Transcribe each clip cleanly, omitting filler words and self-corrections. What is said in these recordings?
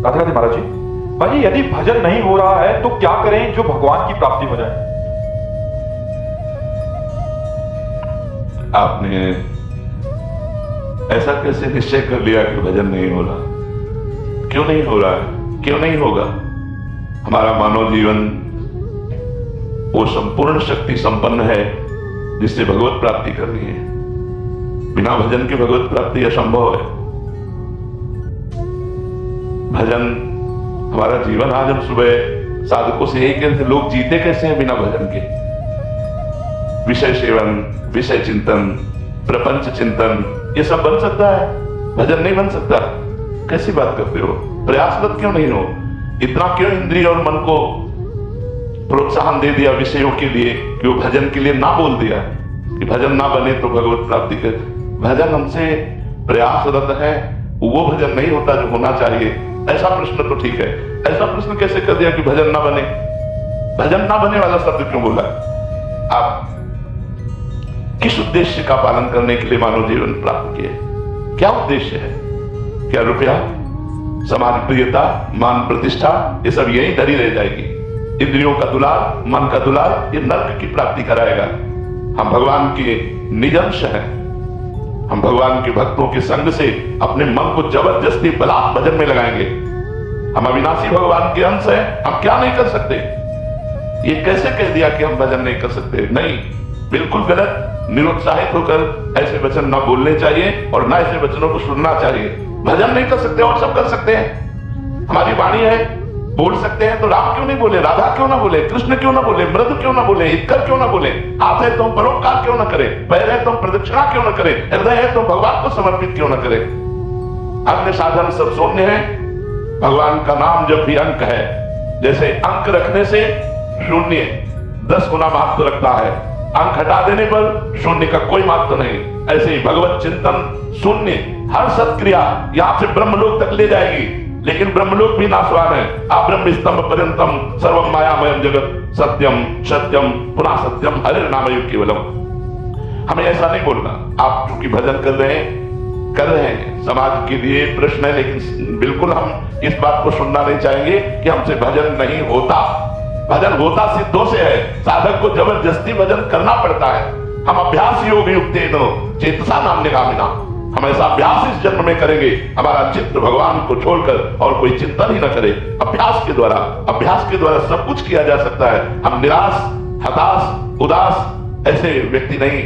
राधे राधे महाराज जी। भाई यदि भजन नहीं हो रहा है तो क्या करें जो भगवान की प्राप्ति हो जाए? आपने ऐसा कैसे निश्चय कर लिया कि भजन नहीं हो रहा? क्यों नहीं हो रहा है? क्यों नहीं होगा? हमारा मानव जीवन वो संपूर्ण शक्ति संपन्न है जिससे भगवत प्राप्ति करनी है। बिना भजन के भगवत प्राप्ति असंभव है। भजन हमारा जीवन। आज हम सुबह साधकों से यही कहते, लोग जीते कैसे हैं बिना भजन के? विषय सेवन, विषय चिंतन, प्रपंच चिंतन, ये सब बन सकता है, भजन नहीं बन सकता। कैसी बात करते हो? प्रयासरत क्यों नहीं हो? इतना क्यों इंद्रिय और मन को प्रोत्साहन दे दिया विषयों के लिए कि वो भजन के लिए ना बोल दिया कि भजन ना बने तो भगवत प्राप्ति कर। भजन हमसे प्रयासरत है, वो भजन नहीं होता जो होना चाहिए। ऐसा प्रश्न तो ठीक है, ऐसा प्रश्न कैसे कर दिया कि भजन ना बने? भजन ना बने वाला शब्द क्यों बोला? आप किस उद्देश्य का पालन करने के लिए मानव जीवन प्राप्त किए? क्या उद्देश्य है? क्या रुपया, समाज प्रियता, मान प्रतिष्ठा, ये सब यही धरी रह जाएगी? इंद्रियों का दुलार, मन का दुलार, ये नर्क की प्राप्ति कराएगा। हम भगवान के निज अंश हैं। हम भगवान के भक्तों के संग से अपने मन को जबरदस्ती बलात् भजन में लगाएंगे। हम अविनाशी भगवान के अंश हैं, हम क्या नहीं कर सकते? ये कैसे कह दिया कि हम भजन नहीं कर सकते? नहीं, बिल्कुल गलत। निरुत्साहित होकर ऐसे वचन ना बोलने चाहिए और ना ऐसे वचनों को सुनना चाहिए। भजन नहीं कर सकते और सब कर सकते हैं। हमारी वाणी है, बोल सकते हैं, तो राम क्यों नहीं बोले? राधा क्यों ना बोले? कृष्ण क्यों ना बोले? मृदु क्यों ना बोले? हितकर क्यों ना बोले? हाथ है तो हम परोपकार क्यों ना करें? पैर है तो हम प्रदक्षिणा क्यों ना करें? हृदय है तो भगवान को समर्पित क्यों ना करें? अन्य साधन सब शून्य है। भगवान का नाम जब भी अंक है, जैसे अंक रखने से शून्य 10 गुना महत्व रखता है, अंक हटा देने पर शून्य का कोई महत्व नहीं। ऐसे ही भगवत चिंतन शून्य, हर सत्क्रिया यहां से ब्रह्मलोक तक ले जाएगी, लेकिन ब्रह्मलोक भी नाशवान है। अब्रह्म स्तंभ पर्यंतम सर्वम मायामयम जगत सत्यम सत्यम पुनः सत्यम हरे नामयुग केवलम। हमें ऐसा नहीं बोलना। आप चूंकि भजन कर रहे हैं, समाज के लिए प्रश्न है, लेकिन बिल्कुल हम इस बात को सुनना नहीं चाहेंगे कि हमसे भजन नहीं होता। भजन होता सिद्धों से है। साधक को जबरदस्ती भजन करना पड़ता है। हम अभ्यास योग युक्तेन चेतसा नाम निगामिना, हम ऐसा अभ्यास इस जन्म में करेंगे, हमारा चित्त भगवान को छोड़कर और कोई चिंतन ही न करे। अभ्यास के द्वारा सब कुछ किया जा सकता है। हम निराश, हताश, उदास ऐसे व्यक्ति नहीं,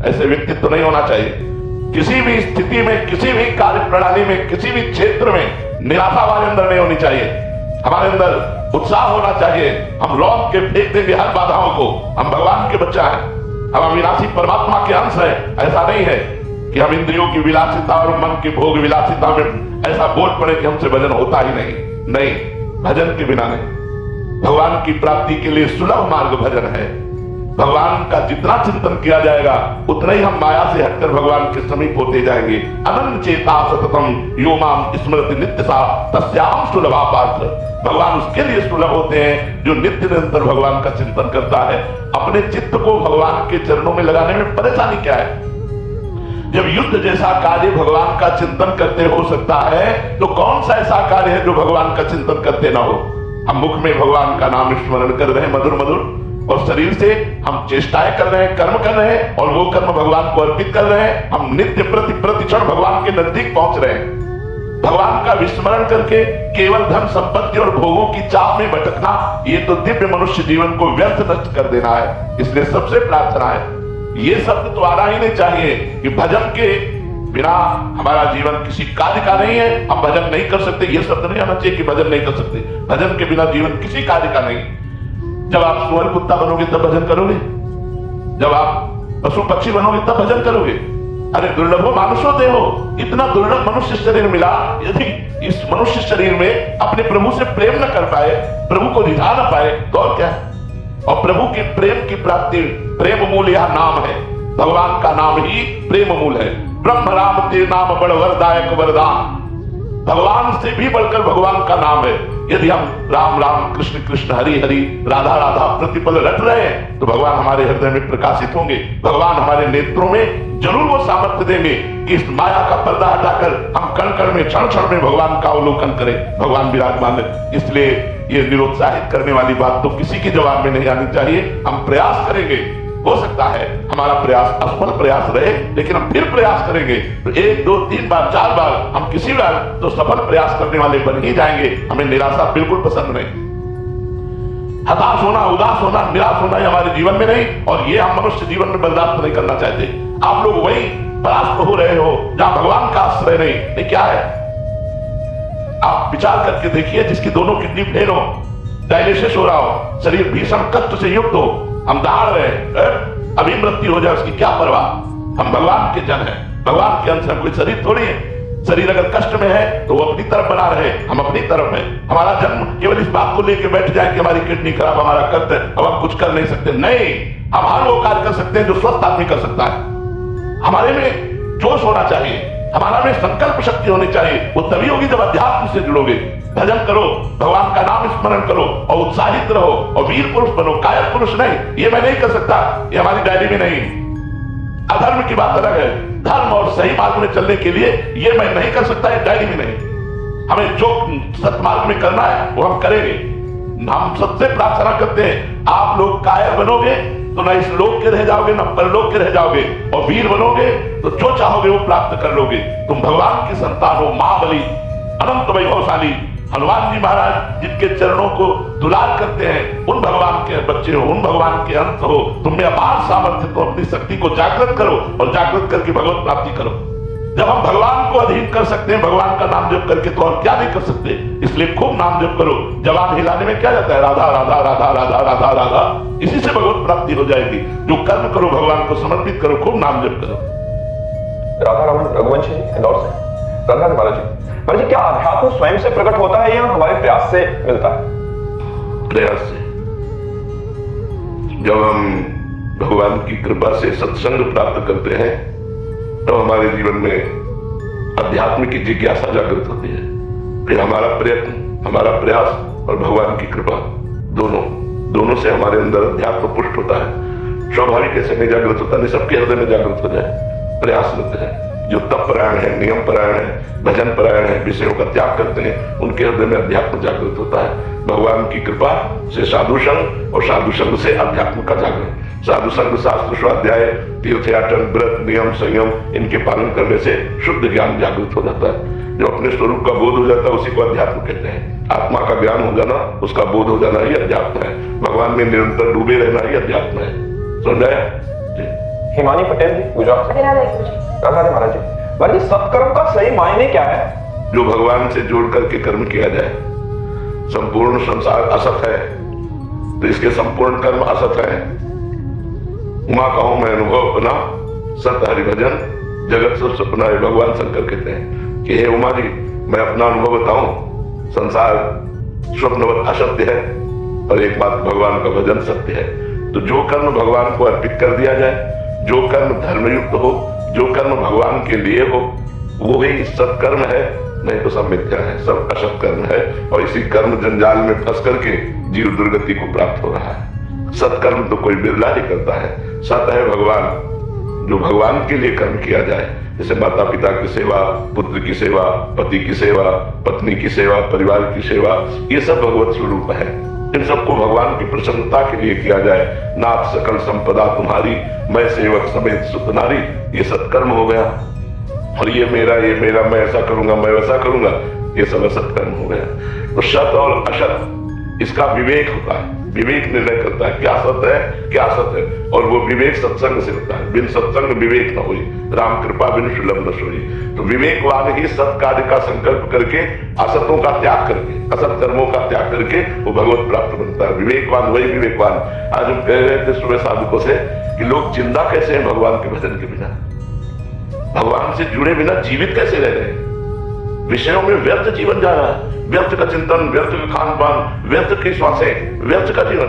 ऐसे व्यक्तित्व नहीं होना चाहिए। किसी भी स्थिति में, किसी भी कार्य प्रणाली में, किसी भी क्षेत्र में निराशा हमारे अंदर नहीं होनी चाहिए। हमारे अंदर उत्साह होना चाहिए। हम लौट के फेंक देंगे हर बाधाओं को। हम भगवान के बच्चा हैं, हम अविनाशी परमात्मा के अंश हैं। ऐसा नहीं है कि हम इंद्रियों की विलासिता और मन की भोग विलासिता में ऐसा बोल पड़े कि हमसे भजन होता ही नहीं। भजन के बिना नहीं। भगवान की प्राप्ति के लिए सुलभ मार्ग भजन है। भगवान का जितना चिंतन किया जाएगा उतना ही हम माया से हटकर भगवान के समीप होते जाएंगे। अनंत चेता सततम यो माम स्मृति नित्य सा तस्याम सुलभा पात्र। भगवान उसके लिए सुलभ होते हैं जो नित्य निरंतर भगवान का चिंतन करता है। अपने चित्त को भगवान के चरणों में लगाने में परेशानी क्या है? जब युद्ध जैसा कार्य भगवान का चिंतन करते हो सकता है, तो कौन सा ऐसा कार्य है जो भगवान का चिंतन करते ना हो? हम मुख में भगवान का नाम स्मरण कर रहे हैं मधुर मधुर, और शरीर से हम चेष्टाएं कर रहे हैं, कर्म कर रहे हैं, और वो कर्म भगवान को अर्पित कर रहे हैं। हम नित्य प्रतिक्षण भगवान के नजदीक पहुंच रहे हैं। भगवान का विस्मरण करके केवल धन संपत्ति और भोगों की चाह में भटकना, ये तो दिव्य मनुष्य जीवन को व्यर्थ नष्ट कर देना है। इसलिए सबसे प्रार्थना है, ये शब्द तो आना ही नहीं चाहिए कि भजन के बिना हमारा जीवन किसी कार्य का नहीं है, हम भजन नहीं कर सकते। ये शब्द नहीं आना चाहिए कि भजन नहीं कर सकते। भजन के बिना जीवन किसी कार्य का नहीं। जब आप सुअर कुत्ता बनोगे तब भजन करोगे, जब आप पशु पक्षी बनोगे तब भजन करोगे। अरे दुर्लभो मानुषो देहो, इतना दुर्लभ मनुष्य शरीर मिला। यदि इस मनुष्य शरीर में अपने प्रभु से प्रेम न कर पाए, प्रभु को रिझा न पाए, तो और क्या? और प्रभु के प्रेम की प्राप्ति, प्रेम मूल यह नाम है। भगवान का नाम ही प्रेम मूल है। ब्रह्म राम ते नाम बड़ वरदायक वरदान। भगवान से भी बढ़कर भगवान का नाम है। यदि हम राम राम कृष्ण कृष्ण हरि हरि राधा राधा प्रतिपल रट रहे हैं तो भगवान हमारे हृदय में प्रकाशित होंगे। भगवान हमारे नेत्रों में जरूर वो सामर्थ्य देंगे कि इस माया का पर्दा हटाकर हम कण कण में क्षण क्षण में भगवान का अवलोकन करें। भगवान विराजमान है। इसलिए ये निरुत्साहित करने वाली बात तो किसी के जवाब में नहीं आनी चाहिए। हम प्रयास करेंगे, हो सकता है हमारा प्रयास असफल प्रयास रहे, लेकिन हम फिर प्रयास करेंगे तो 1 2 3 बार 4 बार हम किसी बार तो सफल प्रयास करने वाले बन ही जाएंगे। हमें निराशा बिल्कुल पसंद नहीं। हताश होना, उदास होना, निराश होना ये हमारे जीवन में नहीं, और ये हम मनुष्य जीवन में बर्दाश्त नहीं करना चाहते। आप लोग वही परास्त हो रहे हो जहां भगवान का आश्रय नहीं। क्या है, आप विचार करके देखिए, जिसकी दोनों किडनी फेल हो, डायलिसिस हो रहा हो, शरीर भीषण कष्ट से युक्त हो, हम दहाड़ रहे हैं, अभी मृत्यु हो जाए उसकी क्या परवाह। हम भगवान के जन हैं, भगवान के अंश, कोई शरीर थोड़ी है। शरीर अगर कष्ट में है तो वो अपनी तरफ बना रहे, हम अपनी तरफ हैं। हमारा जन्म केवल इस बात को लेकर बैठ जाए कि हमारी किडनी खराब, हमारा कष्ट है, अब हम कुछ कर नहीं सकते। नहीं, हम हर वो कार्य कर सकते हैं जो स्वस्थ आदमी कर सकता है। हमारे में जोश होना चाहिए, हमारा में संकल्प शक्ति होनी चाहिए। वो तभी होगी जब अध्यात्म से जुड़ोगे। भजन करो, भगवान का नाम स्मरण करो और उत्साहित रहो और वीर पुरुष बनो, कायर पुरुष नहीं। ये मैं नहीं कर सकता, ये हमारी डायरी में नहीं। अधर्म की बात अलग है, धर्म और सही मार्ग में चलने के लिए ये मैं नहीं कर सकता, ये डायरी में नहीं। हमें जो सत्मार्ग में करना है वो हम करेंगे। हम सबसे प्रार्थना करते हैं, आप लोग कायर बनोगे तो ना इस लोक के रह जाओगे ना परलोक के रह जाओगे, और वीर बनोगे तो जो चाहोगे वो प्राप्त कर लोगे। तुम भगवान की संतान हो, महाबली अनंत वैभवशाली हनुमान जी महाराज जिनके चरणों को दुलार करते हैं, उन भगवान के बच्चे हो, उन भगवान के अंश हो। तुम में अपार सामर्थ्य, तो अपनी शक्ति को जागृत करो और जागृत करके भगवत प्राप्ति करो। जब हम भगवान को अधीन कर सकते हैं भगवान का नाम जप करके, तो और क्या नहीं कर सकते। इसलिए खूब नाम जप करो। जवान हिलाने में क्या जाता है, राधा राधा राधा राधा राधा राधा, इसी से भगवत प्राप्ति हो जाएगी। जो कर्म करो भगवान को समर्पित करो, खूब नाम जप करो। राधा रमन रघुवंशी इंदौर से। राधा महाराज जी, क्या अध्यात्म स्वयं से प्रकट होता है या हमारे प्रयास से मिलता है? प्रयास से। जब हम भगवान की कृपा से सत्संग प्राप्त करते हैं तो हमारे जीवन में अध्यात्म की जिज्ञासा जागृत होती है। फिर हमारा प्रयत्न, हमारा प्रयास और भगवान की कृपा दोनों से हमारे अंदर अध्यात्म पुष्ट होता है। स्वाभाविक ऐसे नहीं जागृत होता, नहीं सबके हृदय में जागृत हो जाए। प्रयास करते हैं जो तप परायण है, नियम परायण है, भजन परायण है, विषयों का त्याग करते हैं, उनके हृदय में अध्यात्म जागृत होता है। भगवान की कृपा से साधु संग और साधु संग से अध्यात्म का जागरण। साधु संग, शास्त्र स्वाध्याय, तीर्थयाटन, व्रत, नियम, संयम, इनके पालन करने से शुद्ध ज्ञान जागृत हो जाता है। जो अपने स्वरूप का बोध हो जाता है उसी को अध्यात्म कहते हैं। आत्मा का ज्ञान हो जाना, उसका बोध हो जाना ही अध्यात्म है। भगवान में निरंतर डूबे रहना ही अध्यात्म है। समझाया? हिमानी पटेल जी, गुजरात से। राधा महाराज जी, सत्कर्म का सही मायने क्या है? जो भगवान से जोड़ करके कर्म किया जाए। संपूर्ण संसार असत है तो इसके संपूर्ण कर्म असत है। उमा कहूं मैं अनुभव अपना, सत हरि भजन जगत सब सपना है। भगवान शंकर कहते हैं कि हे उमा जी, मैं अपना अनुभव बताऊं, संसार स्वप्नवत असत्य है और एक बात भगवान का भजन सत्य है। तो जो कर्म भगवान को अर्पित कर दिया जाए, जो कर्म धर्मयुक्त हो, जो कर्म भगवान के लिए हो, वो ही सत्कर्म है। नहीं तो सब मिथ्या है, सब असत कर्म है, और इसी कर्म जंजाल में फंस करके जीव दुर्गति को प्राप्त हो रहा है। सत्कर्म तो कोई बिरला ही करता है। सत है भगवान, जो भगवान के लिए कर्म किया जाए, जैसे माता पिता की सेवा, पुत्र की सेवा, पति की सेवा, पत्नी की सेवा, परिवार की सेवा, ये सब भगवत स्वरूप है। इन सबको भगवान की प्रसन्नता के लिए किया जाए। नाथ सकल संपदा तुम्हारी, मैं सेवक समेत सुत नारी, ये सत्कर्म हो गया। और ये मेरा, मैं ऐसा करूंगा, मैं वैसा करूंगा, ये सब असत्कर्म हो गया। तो सत और असत, इसका विवेक होता है। विवेक निर्णय करता है क्या सत है, क्या असत है, और वो विवेक सत्संग से होता है। बिन सत्संग विवेक न हुई, राम कृपा बिन सुलभ न सोई। तो विवेकवान ही सत कार्य का संकल्प करके, असतों का त्याग करके, असत कर्मों का त्याग करके वो भगवत प्राप्त बनता है। विवेकवान वही विवेकवान। आज हम कह रहे थे सुबह साधकों से कि लोग जिंदा कैसे हैं भगवान के भजन के बिना, भगवान से जुड़े बिना जीवित कैसे रह रहे हैं। विषयों में व्यर्थ जीवन जा रहा है, व्यर्थ का चिंतन, व्यर्थ का खान पान, व्यर्थ की श्वासें, व्यर्थ का जीवन।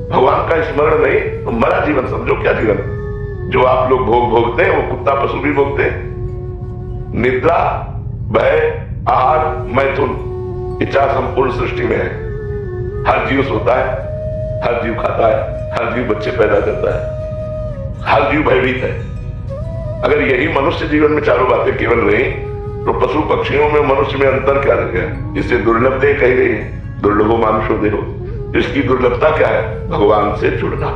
भगवान का स्मरण नहीं तो मरा जीवन समझो। क्या जीवन जो आप लोग भोगते हैं वो कुत्ता पशु भी भोगते हैं। निद्रा, भय, आहार, मैथुन, इच्छा संपूर्ण सृष्टि में है। हर जीव सोता है, हर जीव खाता है, हर जीव बच्चे पैदा करता है, हर जीव भयभीत है। अगर यही मनुष्य जीवन में चारों बातें केवल रही तो पशु पक्षियों में मनुष्य में अंतर क्या रह गया? इससे दुर्लभ देह कही गई है, दुर्लभो मानुषो देहो। इसकी दुर्लभता क्या है? भगवान से जुड़ना,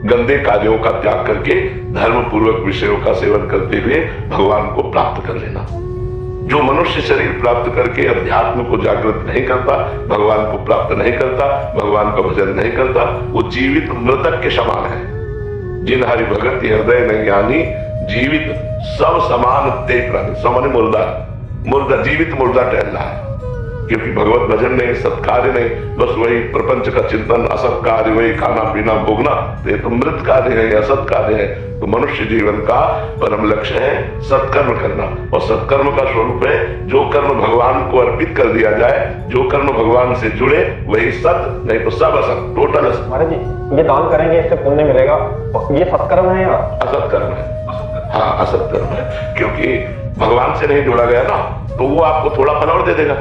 गंदे कार्यों का त्याग करके धर्म पूर्वक विषयों का सेवन करते हुए भगवान को प्राप्त कर लेना। जो मनुष्य शरीर प्राप्त करके अध्यात्म को जागृत नहीं करता, भगवान को प्राप्त नहीं करता, भगवान का भजन नहीं करता, वो जीवित मृतक के समान है। जिन हरि भगत हृदय नहीं आनी, जीवित सब समान ते प्राणी। सामान्य मुर्दा, मुर्दा जीवित मुर्दा टहल रहा है, क्योंकि भगवत भजन नहीं, सत्कार्य नहीं, बस वही प्रपंच का चिंतन, असत कार्य, वही खाना पीना भोगना, तो ये तो मृत कार्य है, असत कार्य है। तो मनुष्य जीवन का परम लक्ष्य है सत्कर्म करना, और सत्कर्म का स्वरूप है जो कर्म भगवान को अर्पित कर दिया जाए, जो कर्म भगवान से जुड़े वही सत, नहीं तो सब असत, टोटल असत। महाराज जी, ये दान करेंगे इससे पुण्य मिलेगा, ये सत्कर्म है या असत कर्म है? हाँ, असत कर्म है, क्योंकि भगवान से नहीं जोड़ा गया ना, तो वो आपको थोड़ा फल और दे देगा।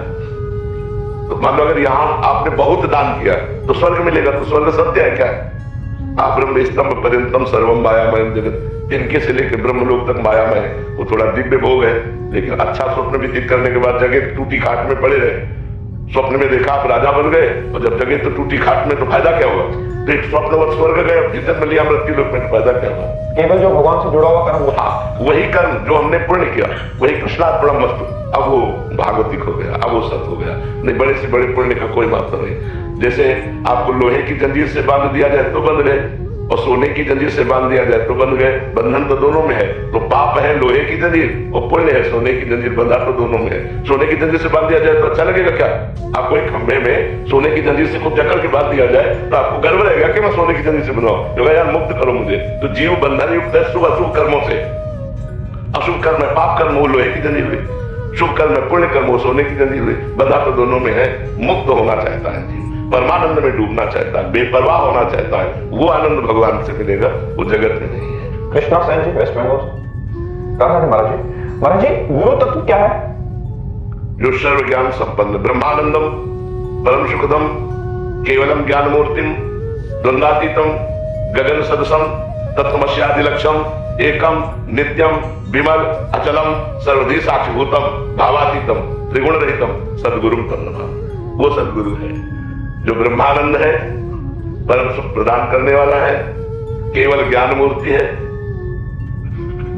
तो मान लो अगर यहाँ आपने बहुत दान किया तो स्वर्ग मिलेगा, तो स्वर्ग सत्य है क्या है? आप ब्रह्म स्तंभ पर्यंतम सर्वम मायामय जगत, इनके से लेकर ब्रह्मलोक तक मायामय है। वो थोड़ा दिव्य भोग है, लेकिन अच्छा स्वप्न व्यतीत करने के बाद जगह टूटी खाट में पड़े रहे। स्वप्न में देखा आप राजा बन गए, और जब जगह तो टूटी खाट में, तो फायदा क्या हुआ? तो एक स्वप्नवत स्वर्ग गए, फिर जन्म लिया मृत्यु लोक में, तो फायदा क्या हुआ? केवल जो भगवान से जुड़ा हुआ कर्म, हाँ, वही कर्म जो हमने पुण्य किया, वही कृष्णार्पणम मस्तु, अब वो भागवतिक हो गया, अब वो सत हो गया। नहीं, बड़े से बड़े पुण्य का कोई महत्व नहीं। जैसे आपको लोहे की जंजीर से बांध दिया जाए तो बंध गए, और सोने की जंजीर से बांध दिया जाए तो बंध गए। बंधन तो दोनों में है, तो पाप है लोहे की जंजीर, और पुण्य है सोने की जंजीर, बंधा तो दोनों में है। सोने की जंजीर से बांध दिया जाए तो अच्छा लगेगा क्या? आपको एक खंभे में सोने की जंजीर से खूब जकड़ के बांध दिया जाए तो आपको गर्व रहेगा कि मैं सोने की जंजीर से बनाऊं, क्योंकि यार मुक्त करो मुझे। तो जीव बंधन युक्त है शुभ अशुभ कर्मों से। अशुभ कर्म है पाप कर्म, वो लोहे की जंजीर हुई, शुभ कर्म है पुण्य कर्म, वो सोने की जंजीर हुई। बंधा तो दोनों में है। मुक्त होना चाहता है जीव, परमानंद में डूबना चाहता है, बेपरवाह होना चाहता है, वो आनंद भगवान से मिलेगा, वो जगत में नहीं है। कृष्णा सेन जी, वेस्ट बंगाल। कहा है महाराज जी? महाराज जी, गुरु तत्व क्या है? जो सर्व ज्ञान संपन्न, ब्रह्मानंदम, परम सुखदम, केवलम ज्ञान मूर्तिम, द्वंद्वातीतम, गगन सदसम, तत्वमस्यादि लक्ष्यम, एकम नित्यम विमल अचलम सर्वधी साक्षीभूतम भावातीतम त्रिगुण रहितम सदगुरुम तम नमः। वो सदगुरु है जो ब्रह्मानंद है, परम सुख प्रदान करने वाला है, केवल ज्ञान मूर्ति है,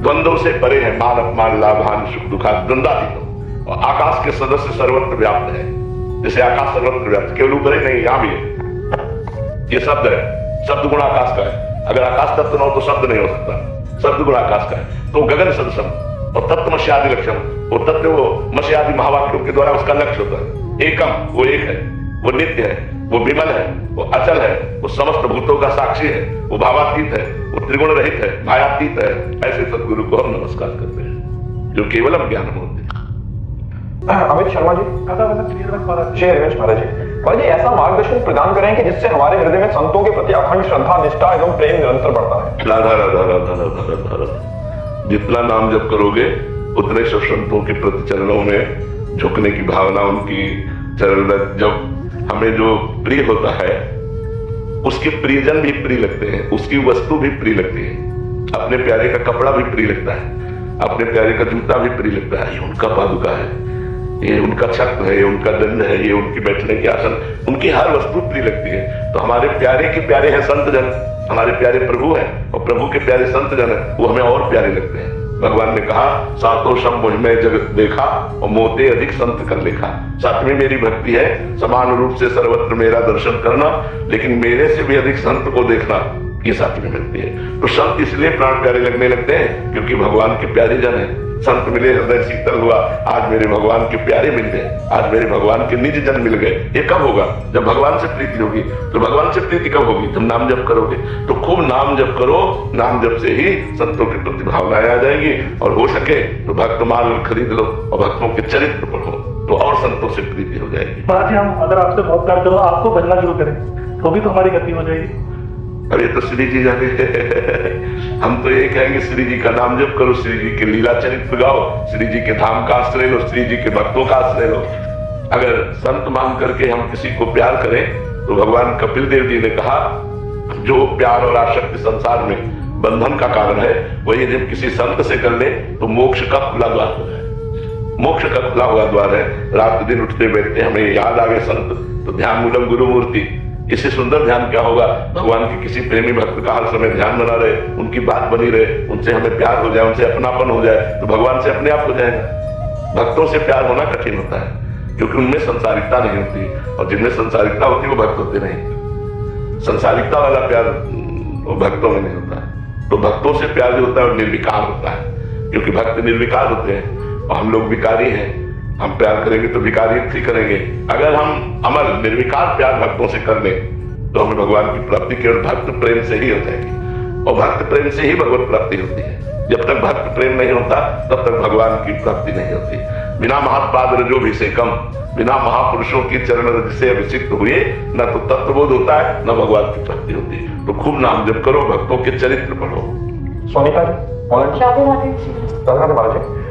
द्वंद्वों से परे है, मान अपमान लाभान सुख दुखा द्वंद्वातीत, और आकाश के सदस्य सर्वत्र व्याप्त है। जैसे आकाश सर्वत्र व्याप्त, केवल ऊपर ही नहीं, यहां भी है। ये शब्द है, शब्द गुण आकाश का है। अगर आकाश तत्व न हो तो शब्द नहीं हो सकता, शब्द गुण आकाश का है। तो गगन सदसम और तत्व मस्यादि लक्ष्यम, वो तत्व वो मस्यादि महावाक्यों के द्वारा उसका लक्ष्य होता है। एकम, वो एक है, वो नित्य है, वो विमल है, वो अचल है, वो समस्त भूतों का साक्षी है, वो भावातीत है, वो त्रिगुण रहित है, मायातीत है। ऐसे सदगुरु को हम नमस्कार करते हैं जो केवलम ज्ञान मूर्ति। अमित शर्मा जी, श्री रमेश महाराज जी, महाराज जी ऐसा मार्गदर्शन प्रदान करें कि जिससे हमारे हृदय में संतों के प्रति अखंड श्रद्धा, निष्ठा एवं प्रेम निरंतर बढ़ता है। राधा राधा राधा राधा राधा राधा। जितना नाम जप करोगे उतने सब संतों के प्रति चरणों में झुकने की भावना, उनकी चरण जब हमें जो प्रिय होता है, उसके प्रियजन भी प्रिय लगते हैं, उसकी वस्तु भी प्रिय लगती है। अपने प्यारे का कपड़ा भी प्रिय लगता है, अपने प्यारे का जूता भी प्रिय लगता है। ये उनका पादुका है, ये उनका छत्र है, ये उनका दंड है, ये उनकी बैठने की आसन, उनकी हर वस्तु प्रिय लगती है। तो हमारे प्यारे के प्यारे हैं संत जन, हमारे प्यारे प्रभु हैं, और प्रभु के प्यारे संत जन हैं, वो हमें और प्यारे लगते हैं। भगवान ने कहा सातों सम मुझ में जगत देखा और मोते अधिक संत कर लेखा। सातवीं मेरी भक्ति है, समान रूप से सर्वत्र मेरा दर्शन करना, लेकिन मेरे से भी अधिक संत को देखना, ये सातवीं भक्ति है। तो संत इसलिए प्राण प्यारे लगने लगते हैं क्योंकि भगवान के प्यारे जन है। संत मिले हृदय शीतल हुआ, आज मेरे भगवान के प्यारे मिल गए, आज मेरे भगवान के निज जन मिल गए। ये कब होगा? जब भगवान से प्रीति होगी। तो भगवान से प्रीति कब होगी? जब नाम जप करोगे। तो खूब नाम जप करो, नाम जप से ही संतों के प्रति भावनाएं आ जाएंगी, और हो सके तो भक्तमाल खरीद लो और भक्तों के चरित्र पढ़ो, तो और संतों से प्रीति हो जाएगी। महाराज जी, हम अगर आपसे बहुत प्यार करो, आपको भजना शुरू करें तो भी तो हमारी गति हो जाएगी। अब ये तो श्री जी जाने हम तो ये कहेंगे श्री जी का नाम जप करो, श्री जी के लीला चरित्र गाओ, श्री जी के धाम का आश्रय लो, श्री जी के भक्तों का आश्रय लो। अगर संत मान करके हम किसी को प्यार करें तो भगवान कपिल देव जी ने कहा जो प्यार और आसक्ति संसार में बंधन का कारण है वही जब किसी संत से कर ले तो मोक्ष का खुला द्वार है। मोक्ष का खुला हुआ द्वार है। रात दिन उठते बैठते हमें याद आ गए संत तो ध्यान मूलम गुरु मूर्ति, इससे सुंदर ध्यान क्या होगा। भगवान के किसी प्रेमी भक्त का हर समय ध्यान बना रहे, उनकी बात बनी रहे, उनसे हमें प्यार हो जाए, उनसे अपनापन हो जाए तो भगवान से अपने आप हो जाएगा। भक्तों से प्यार होना कठिन होता है क्योंकि उनमें संसारिकता नहीं होती और जिनमें संसारिकता होती है वो भक्त होते नहीं। संसारिकता वाला प्यार वो भक्तों में नहीं होता। तो भक्तों से प्यार जो होता है वो निर्विकार होता है क्योंकि भक्त निर्विकार होते हैं और हम लोग विकारी हैं। हम प्यार करेंगे तो विकारियत ही करेंगे। अगर हम अमल निर्विकार प्यार भक्तों से कर लें तो हमें भगवान की प्राप्ति केवल भक्त प्रेम से ही हो जाएगी और भक्त प्रेम से ही भगवत प्राप्ति होती है। जब तक भक्त प्रेम नहीं होता तब तक भगवान की प्राप्ति नहीं होती। बिना महात्पाद रजोभिषेकम, बिना महापुरुषों की चरण रज से अभिषिक्त हुए न तो तत्वबोध होता है न भगवान की प्राप्ति होती है। तो खूब नाम जप करो, भक्तों के चरित्र पढ़ो। सोनिका जी, राधे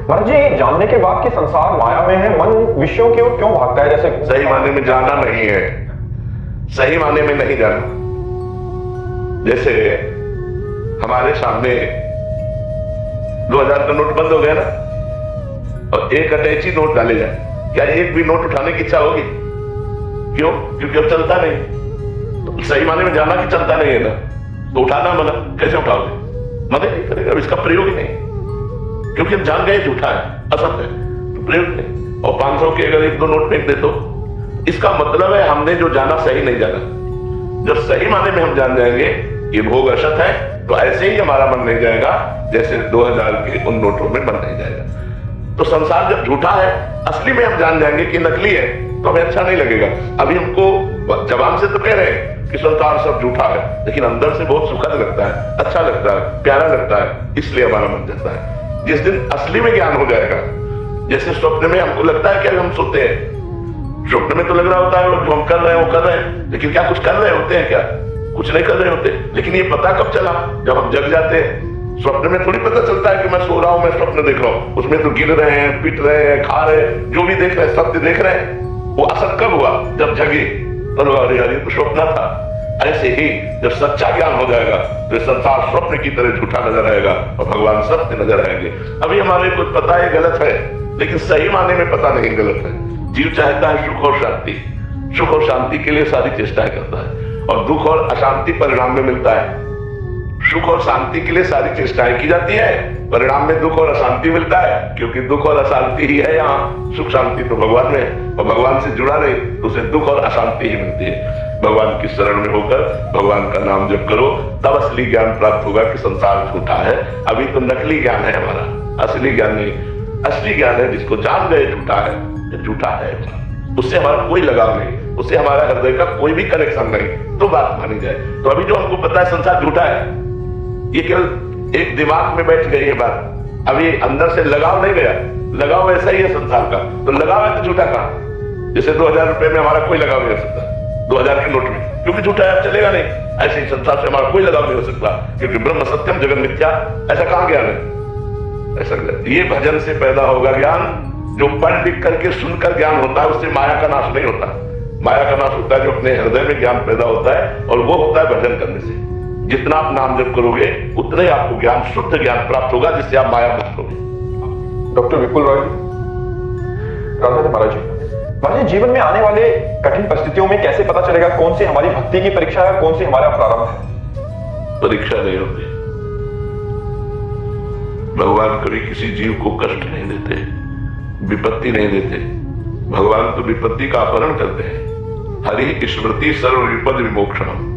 महाराज जी, ये जानने के बाद कि संसार माया में है, मन विषयों की ओर क्यों भागता है? जैसे सही माने में जाना नहीं है, सही माने में नहीं जाना। जैसे हमारे सामने 2000 का नोट बंद हो गया ना और एक अटैची नोट डाले जाए, क्या एक भी नोट उठाने की इच्छा होगी? क्यों? क्योंकि अब चलता नहीं। तो सही माने में जाना कि चलता नहीं है ना, तो उठाना मना, कैसे उठाओगे? मदद नहीं करेगा, इसका प्रयोग ही नहीं क्योंकि हम जान गए झूठा है, असत्य है, तो प्रयोग नहीं। और 500 के अगर एक दो नोट फेंक दे तो इसका मतलब है हमने जो जाना सही नहीं जाना। जब सही माने में हम जान जाएंगे ये भोग असत है तो ऐसे ही हमारा मन नहीं जाएगा जैसे 2000 के उन नोटों में मन नहीं जाएगा। तो संसार जब झूठा है असली में हम जान जाएंगे कि नकली है तो हमें अच्छा नहीं लगेगा। अभी हमको जबान से तो कह रहे हैं कि संसार सब झूठा है लेकिन अंदर से बहुत सुखद लगता है, अच्छा लगता है, प्यारा लगता है, इसलिए हमारा मन जाता है। जिस दिन असली में ज्ञान हो जाएगा, जैसे स्वप्न में हमको लगता है कि हम सोते हैं, स्वप्न में तो लग रहा होता है जो हम कर रहे हैं वो कर रहे हैं, लेकिन क्या कुछ कर रहे होते हैं? क्या कुछ नहीं कर रहे होते। लेकिन ये पता कब चला? जब हम जग जाते हैं। स्वप्न में थोड़ी पता चलता है कि मैं सो रहा हूं, मैं स्वप्न देख रहा हूं। उसमें तो गिर रहे हैं, पीट रहे हैं, खा रहे हैं, जो भी देख रहे हैं सत्य देख रहे हैं। वो असत कब हुआ? जब जगे तो अरे यार ये तो स्वप्न था। ऐसे ही जब सच्चा ज्ञान हो जाएगा तो संसार स्वप्न की तरह झूठा नजर आएगा और भगवान सत्य नजर आएंगे। अभी हमारे को पता है गलत है लेकिन सही माने में पता नहीं गलत है। जीव चाहता है सुख और शांति, सुख और शांति के लिए सारी चेष्टाएं करता है और दुख और अशांति परिणाम में मिलता है। सुख और शांति के लिए सारी चेष्टाएं की जाती है, परिणाम में दुख और अशांति मिलता है क्योंकि दुख और अशांति ही है यहाँ। सुख शांति तो भगवान में है और भगवान से जुड़ा रहे तो उसे दुख और अशांति ही मिलती है। भगवान की शरण में होकर भगवान का नाम जप करो तब असली ज्ञान प्राप्त होगा कि संसार झूठा है। अभी तो नकली ज्ञान है हमारा, असली ज्ञान नहीं। असली ज्ञान है जिसको जान गए झूठा है, झूठा है, उससे हमारा कोई लगाव नहीं, उससे हमारा हृदय का कोई भी कनेक्शन नहीं, तो बात मानी जाए। तो अभी जो हमको पता है संसार झूठा है, ये केवल एक दिमाग में बैठ गई है बात, अभी अंदर से लगाव नहीं गया। लगाव ऐसा ही है संसार का, तो लगाव है तो झूठा कहां? जैसे 2000 रुपए में हमारा कोई लगाव नहीं हो सकता 2000 के नोट में, क्योंकि झूठा है, चलेगा नहीं। ऐसे ही संसार से हमारा कोई लगाव नहीं हो सकता क्योंकि ब्रह्म सत्यम जगत मिथ्या। ऐसा कहां ज्ञान है? ऐसा ये भजन से पैदा होगा ज्ञान। जो पढ़ लिख करके सुनकर ज्ञान होता है उससे माया का नाश नहीं होता। माया का नाश होता है जो अपने हृदय में ज्ञान पैदा होता है और वो होता है भजन करने से। जितना आप नाम जप करोगे उतना ही आपको ज्ञान, शुद्ध ज्ञान प्राप्त होगा जिससे आप माया मुक्त होगे। डॉक्टर विपुल रॉय, राधा महाराज जी, महाराज जीवन में आने वाले कठिन परिस्थितियों में कैसे पता चलेगा कौन सी हमारी भक्ति की परीक्षा है, कौन सी हमारा प्रारंभ है? परीक्षा नहीं होती। भगवान कभी किसी जीव को कष्ट नहीं देते, विपत्ति नहीं देते। भगवान तो विपत्ति का अपहरण करते हैं। हरि स्मृति सर्व विपद विमोक्षण।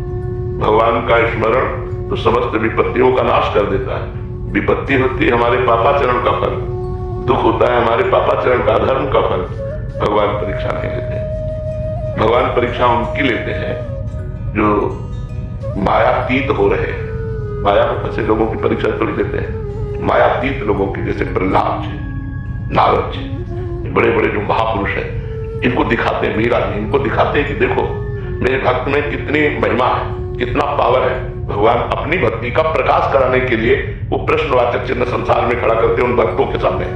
भगवान का स्मरण तो समस्त विपत्तियों का नाश कर देता है। विपत्ति होती है हमारे पापाचरण का फल, दुख होता है हमारे पापाचरण का, धर्म का फल। भगवान परीक्षा नहीं लेते। भगवान परीक्षा उनकी लेते हैं जो मायातीत हो रहे हैं। माया में फंसे लोगों की परीक्षा थोड़ी लेते हैं, मायातीत लोगों की, जैसे प्रहलाद जी, नारद जी, बड़े बड़े जो महापुरुष हैं, इनको दिखाते हैं, मीरा जी इनको दिखाते हैं कि देखो मेरे भक्त में कितनी महिमा है, कितना पावर है। भगवान अपनी भक्ति का प्रकाश कराने के लिए वो प्रश्नवाचक चिन्ह संसार में खड़ा करते हैं उन भक्तों के सामने,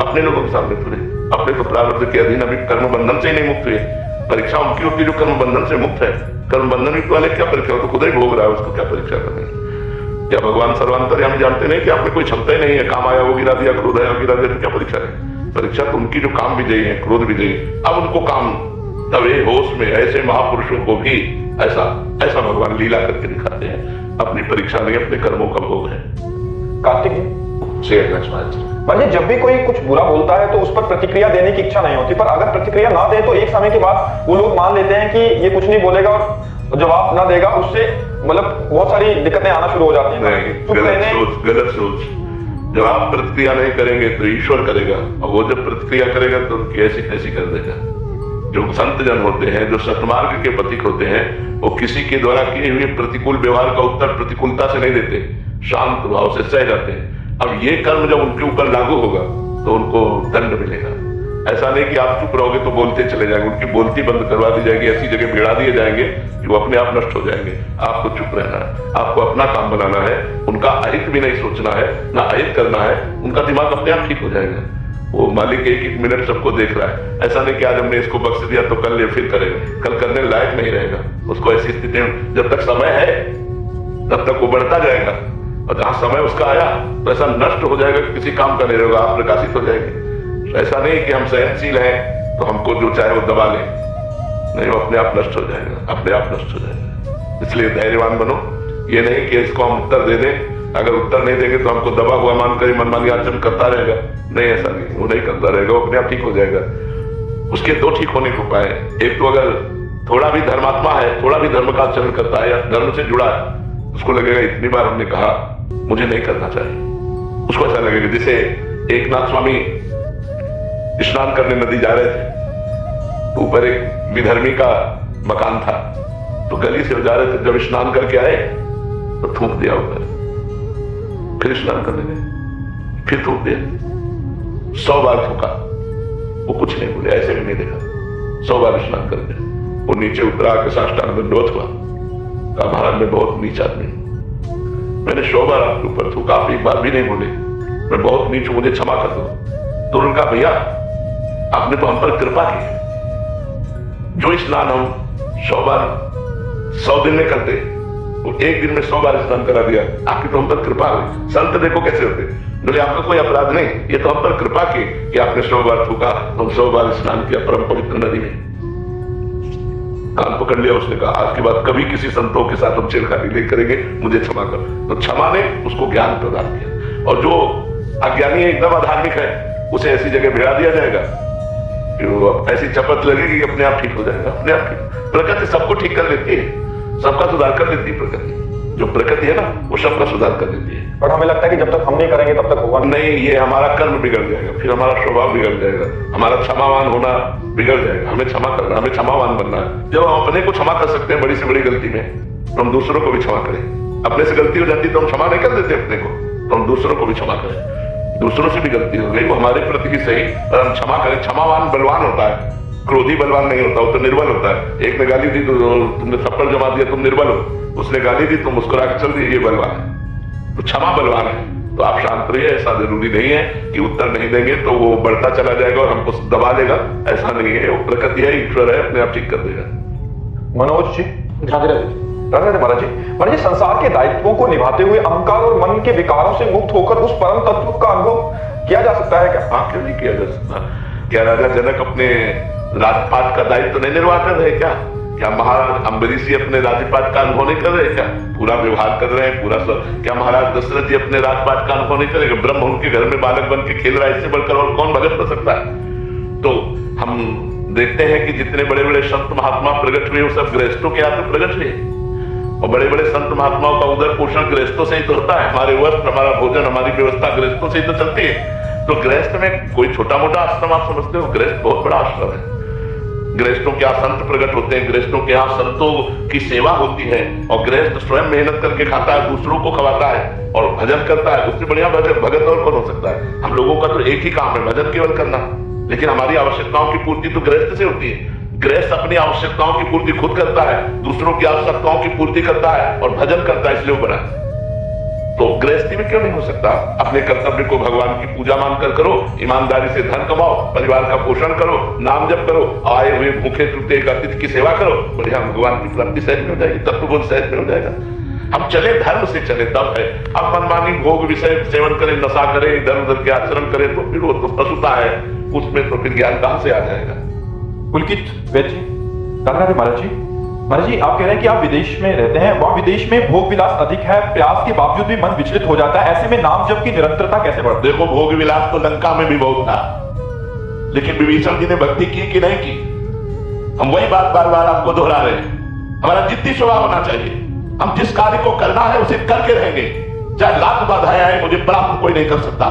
अपने लोगों के सामने थोड़े। अपने तो प्रारब्ध के अधीन अभी कर्म बंधन से ही नहीं मुक्त हुए। परीक्षा उनकी होती है जो कर्म बंधन से मुक्त है। कर्म बंधन युक्त वाले क्या परीक्षा, तो खुद ही भोग रहा है, उसको क्या परीक्षा करनी। क्या भगवान सर्वांतर्यामी जानते नहीं कि आपने कोई क्षमता ही नहीं है, काम आया वो गिरा दिया, क्रोध आया वो गिरा दिया, तो क्या परीक्षा है। परीक्षा तो उनकी जो काम विजयी है, क्रोध विजयी। अब उनको काम तवे होश में ऐसे महापुरुषों को भी ऐसा ऐसा भगवान लीला करके दिखाते हैं। अपनी परीक्षा नहीं, अपने कर्मों का भोग है। कार्तिक जी, भाई जब भी कोई कुछ बुरा बोलता है तो उस पर प्रतिक्रिया देने की इच्छा नहीं होती, पर अगर प्रतिक्रिया ना दे तो एक समय के बाद वो लोग मान लेते हैं कि ये कुछ नहीं बोलेगा और जवाब ना देगा, उससे मतलब बहुत सारी दिक्कतें आना शुरू हो जाती हैं। गलत सोच। जब आप प्रतिक्रिया नहीं करेंगे तो ईश्वर करेगा, और वो जब प्रतिक्रिया करेगा तो उनकी ऐसी कैसी कर देगा। जो संत जन होते हैं, जो सतमार्ग के पथिक होते हैं, वो किसी के द्वारा किए हुए प्रतिकूल व्यवहार का उत्तर प्रतिकूलता से नहीं देते, शांत भाव से सह जाते हैं। अब ये कर्म जब उनके ऊपर लागू होगा तो उनको दंड मिलेगा। ऐसा नहीं कि आप चुप रहोगे तो बोलते चले जाएंगे, उनकी बोलती बंद करवा दी जाएगी, ऐसी जगह भिड़ा दिए जाएंगे कि वो अपने आप नष्ट हो जाएंगे। आपको चुप रहना है, आपको अपना काम बनाना है, उनका अहित भी नहीं सोचना है, ना अहित करना है, उनका दिमाग अपने आप ठीक हो जाएगा। वो मालिक एक एक मिनट सबको देख रहा है। ऐसा नहीं कि आज हमने इसको बख्श दिया तो कल ये फिर करेगा, कल करने लायक नहीं रहेगा। उसको ऐसी स्थिति में जब तक समय है तब तक वो बढ़ता जाएगा, और जहां समय उसका आया तो ऐसा नष्ट हो जाएगा कि किसी काम का नहीं रहेगा, आप प्रकाशित हो जाएंगे। तो ऐसा नहीं कि हम सहनशील हैं तो हमको जो चाहे वो दबा लें, नहीं, वो अपने आप नष्ट हो जाएगा, अपने आप नष्ट हो जाएगा। इसलिए धैर्यवान बनो। ये नहीं कि इसको हम उत्तर दे दें, अगर उत्तर नहीं देंगे तो हमको दबा हुआ मानकर मनमानी आचरण करता रहेगा। नहीं, ऐसा नहीं, वो नहीं करता रहेगा, वो अपने आप ठीक हो जाएगा। उसके दो ठीक होने को उपाय है। एक तो अगर थोड़ा भी धर्मात्मा है, थोड़ा भी धर्म का आचरण करता है या धर्म से जुड़ा है, उसको लगेगा इतनी बार हमने कहा मुझे नहीं करना चाहिए। उसको ऐसा लगेगा जैसे एकनाथ स्वामी स्नान करने नदी जा रहे थे, तो ऊपर एक विधर्मी का मकान था, तो गली से जा रहे थे, जब स्नान करके आए तो थूक दिया ऊपर, फिर स्नान करने गए, फिर थूक दिया, 100 बार थूका, वो कुछ नहीं बोले, ऐसे भी नहीं देखा। 100 बार स्नान कर गए। वो नीचे उतरा के साष्टांग दंडवत हुआ, कहा महाराज मैं बहुत नीच आदमी हूं, मैंने 100 बार आपके ऊपर थूका, आप एक बार भी नहीं बोले, मैं बहुत नीच हूं, मुझे क्षमा कर दो। तो उन्होंने कहा भैया आपने तो हम पर कृपा की, जो स्नान हम 100 बार 100 दिन में करते, वो एक दिन में 100 बार स्नान करा दिया, आपकी तो हम पर कृपा हुई। संत देखो कैसे होते, बोले आपका कोई अपराध नहीं, ये तो हम पर कृपा की कि आपने 100 बार थूका, हम 100 बार स्नान किया परम पवित्र नदी में। कान पकड़ लिया, उसने कहा आज के बाद कभी किसी संतों के साथ हम छेड़खानी नहीं करेंगे, मुझे क्षमा कर। तो क्षमा ने उसको ज्ञान प्रदान किया, और जो अज्ञानी एकदम अधार्मिक है उसे ऐसी जगह भिड़ा दिया जाएगा कि वो ऐसी चपत लगेगी कि अपने आप ठीक हो जाएगा, अपने आप ठीक। प्रकृति सबको ठीक कर लेती है, सबका सुधार कर लेती है। प्रकृति जो प्रकृति है ना, वो सबका सुधार कर देती है। पर हमें लगता है कि जब तक हम नहीं करेंगे तब तक होगा नहीं। ये हमारा कर्म बिगड़ जाएगा, फिर हमारा स्वभाव बिगड़ जाएगा, हमारा क्षमावान होना बिगड़ जाएगा। हमें क्षमा करना, हमें क्षमावान बनना है। जब हम अपने को क्षमा कर सकते हैं बड़ी से बड़ी गलती में, तो हम दूसरों को भी क्षमा करें। अपने से गलती हो जाती तो हम क्षमा नहीं कर देते अपने को, तो हम दूसरों को भी क्षमा करें। दूसरों से भी गलती हो गई, वो हमारे प्रति ही सही, और हम क्षमा करें। क्षमावान बलवान होता है, क्रोधी बलवान नहीं होता, वो तो निर्बल होता है। एक ने गाली दी तो तुमने थप्पड़ जमा दिया, तुम निर्बल हो। उसने गाली दी, तुम मुस्कुरा के चल दिए, ये बलवान है। तो क्षमा बलवान है। तो आप शांत रहिए, ऐसा जरूरी नहीं है कि उत्तर नहीं देंगे तो वो बढ़ता चला जाएगा और हमको दबा देगा, ऐसा नहीं है। वो प्रकृति है, ईश्वर है, अपने आप ठीक कर देगा। मनोज जी, महाराज जी, संसार के दायित्वों को निभाते हुए अहंकार और मन के विकारों से मुक्त होकर उस परम तत्व का अनुभव किया जा सकता है क्या? हाँ, क्यों नहीं किया जा सकता? क्या राजा जनक अपने राजपाट का दायित्व नहीं निर्वाह कर रहे क्या? क्या महाराज अम्बरीश जी अपने राजपाट का अनुभव नहीं कर रहे क्या? पूरा व्यवहार कर रहे हैं, पूरा सब। क्या महाराज दशरथ जी अपने राजपाट का अनुभव नहीं करेंगे? ब्रह्म उनके घर में बालक बन के खेल रहा है, इससे बढ़कर और कौन भगत कर सकता है? तो हम देखते हैं कि जितने बड़े बड़े संत महात्मा प्रकट हुए, वो सब गृहस्थों के हाथ में प्रकट हुए, और बड़े बड़े संत महात्माओं का उदर पोषण गृहस्थों से ही तो होता है। हमारे वस्त्र, हमारा भोजन, हमारी व्यवस्था गृहस्थों से ही तो चलती है। तो गृहस्थ में कोई छोटा मोटा आश्रम आप समझते हो? गृहस्थ बहुत बड़ा आश्रम है। गृहस्थों के यहाँ संत प्रकट होते हैं, गृहस्थों के यहाँ संतों की सेवा होती है, और गृहस्थ स्वयं मेहनत करके खाता है, दूसरों को खवाता है और भजन करता है। उससे बढ़िया भगत और कौन हो सकता है? हम लोगों का तो एक ही काम है, भजन केवल करना। लेकिन हमारी आवश्यकताओं की पूर्ति तो गृहस्थ से होती है। गृहस्थ अपनी आवश्यकताओं की पूर्ति खुद करता है, दूसरों की आवश्यकताओं की पूर्ति करता है और भजन करता है, इसलिए वो बना है। तो गृहस्थी में क्यों नहीं हो सकता? अपने कर्तव्य को भगवान की पूजा मानकर करो, ईमानदारी से धन कमाओ, परिवार का पोषण करो, नाम जप करो, आए हुए भूखे तृतीय एक अतिथि की सेवा करो, बढ़िया भगवान की प्राप्ति सहज में हो जाएगी, तत्वबोध सहज में हो जाएगा। हम चले धर्म से चले तब है। अब मनमानी भोग विषय सेवन करें, नशा करें, इधर उधर के आचरण करें तो फिर वो तो पशुता है, उसमें तो फिर ज्ञान कहां से आ जाएगा? पुलकित वैद्य जी, राधे महाराज जी, महाराज जी आप कह रहे हैं कि आप विदेश में रहते हैं, वहां विदेश में भोग विलास अधिक है, प्रयास के बावजूद भी मन विचलित हो जाता है, ऐसे में नाम जप की निरंतरता कैसे बढ़ती? देखो, भोग विलास तो लंका में भी बहुत था, लेकिन विभीषण जी ने भक्ति की कि नहीं की? हम वही बात बार बार आपको दोहरा रहे हैं। हमारा जिद्दी स्वभाव होना चाहिए, हम जिस कार्य को करना है उसे करके रहेंगे, चाहे लाख बाधाएं आए, मुझे प्राप्त कोई नहीं कर सकता।